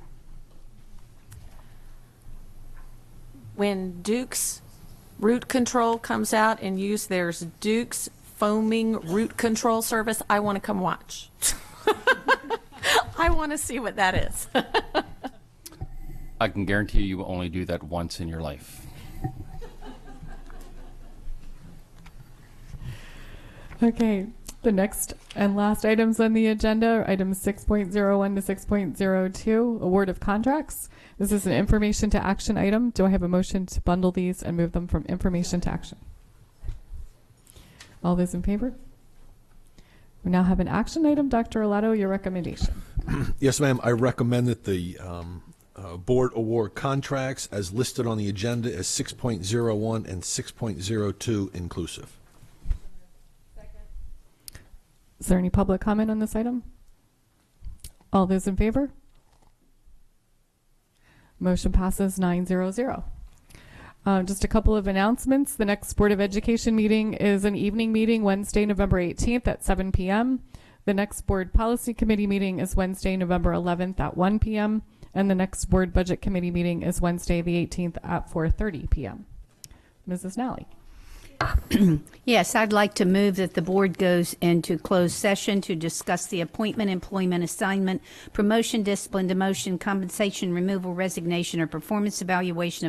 When Duke's Root Control comes out and use their Duke's foaming root control service, I want to come watch. I want to see what that is. I can guarantee you will only do that once in your life. Okay, the next and last items on the agenda are items 6.01 to 6.02, award of contracts. This is an information to action item. Do I have a motion to bundle these and move them from information to action? All those in favor? We now have an action item. Dr. Olato, your recommendation. Yes, ma'am. I recommend that the board award contracts as listed on the agenda as 6.01 and 6.02 inclusive. Is there any public comment on this item? All those in favor? Motion passes 900. Just a couple of announcements. The next Board of Education meeting is an evening meeting, Wednesday, November 18th at 7 p.m. The next Board Policy Committee meeting is Wednesday, November 11th at 1 p.m. And the next Board Budget Committee meeting is Wednesday, the 18th at 4:30 p.m. Mrs. Nally. Yes, I'd like to move that the board goes into closed session to discuss the appointment, employment, assignment, promotion, discipline, demotion, compensation, removal, resignation, or performance evaluation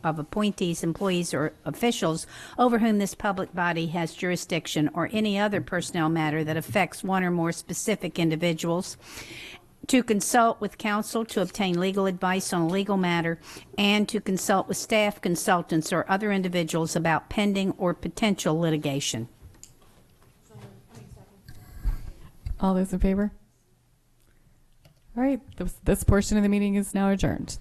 of appointees, employees, or officials over whom this public body has jurisdiction, or any other personnel matter that affects one or more specific individuals, to consult with counsel to obtain legal advice on a legal matter, and to consult with staff, consultants, or other individuals about pending or potential litigation. All those in favor? All right, this portion of the meeting is now adjourned.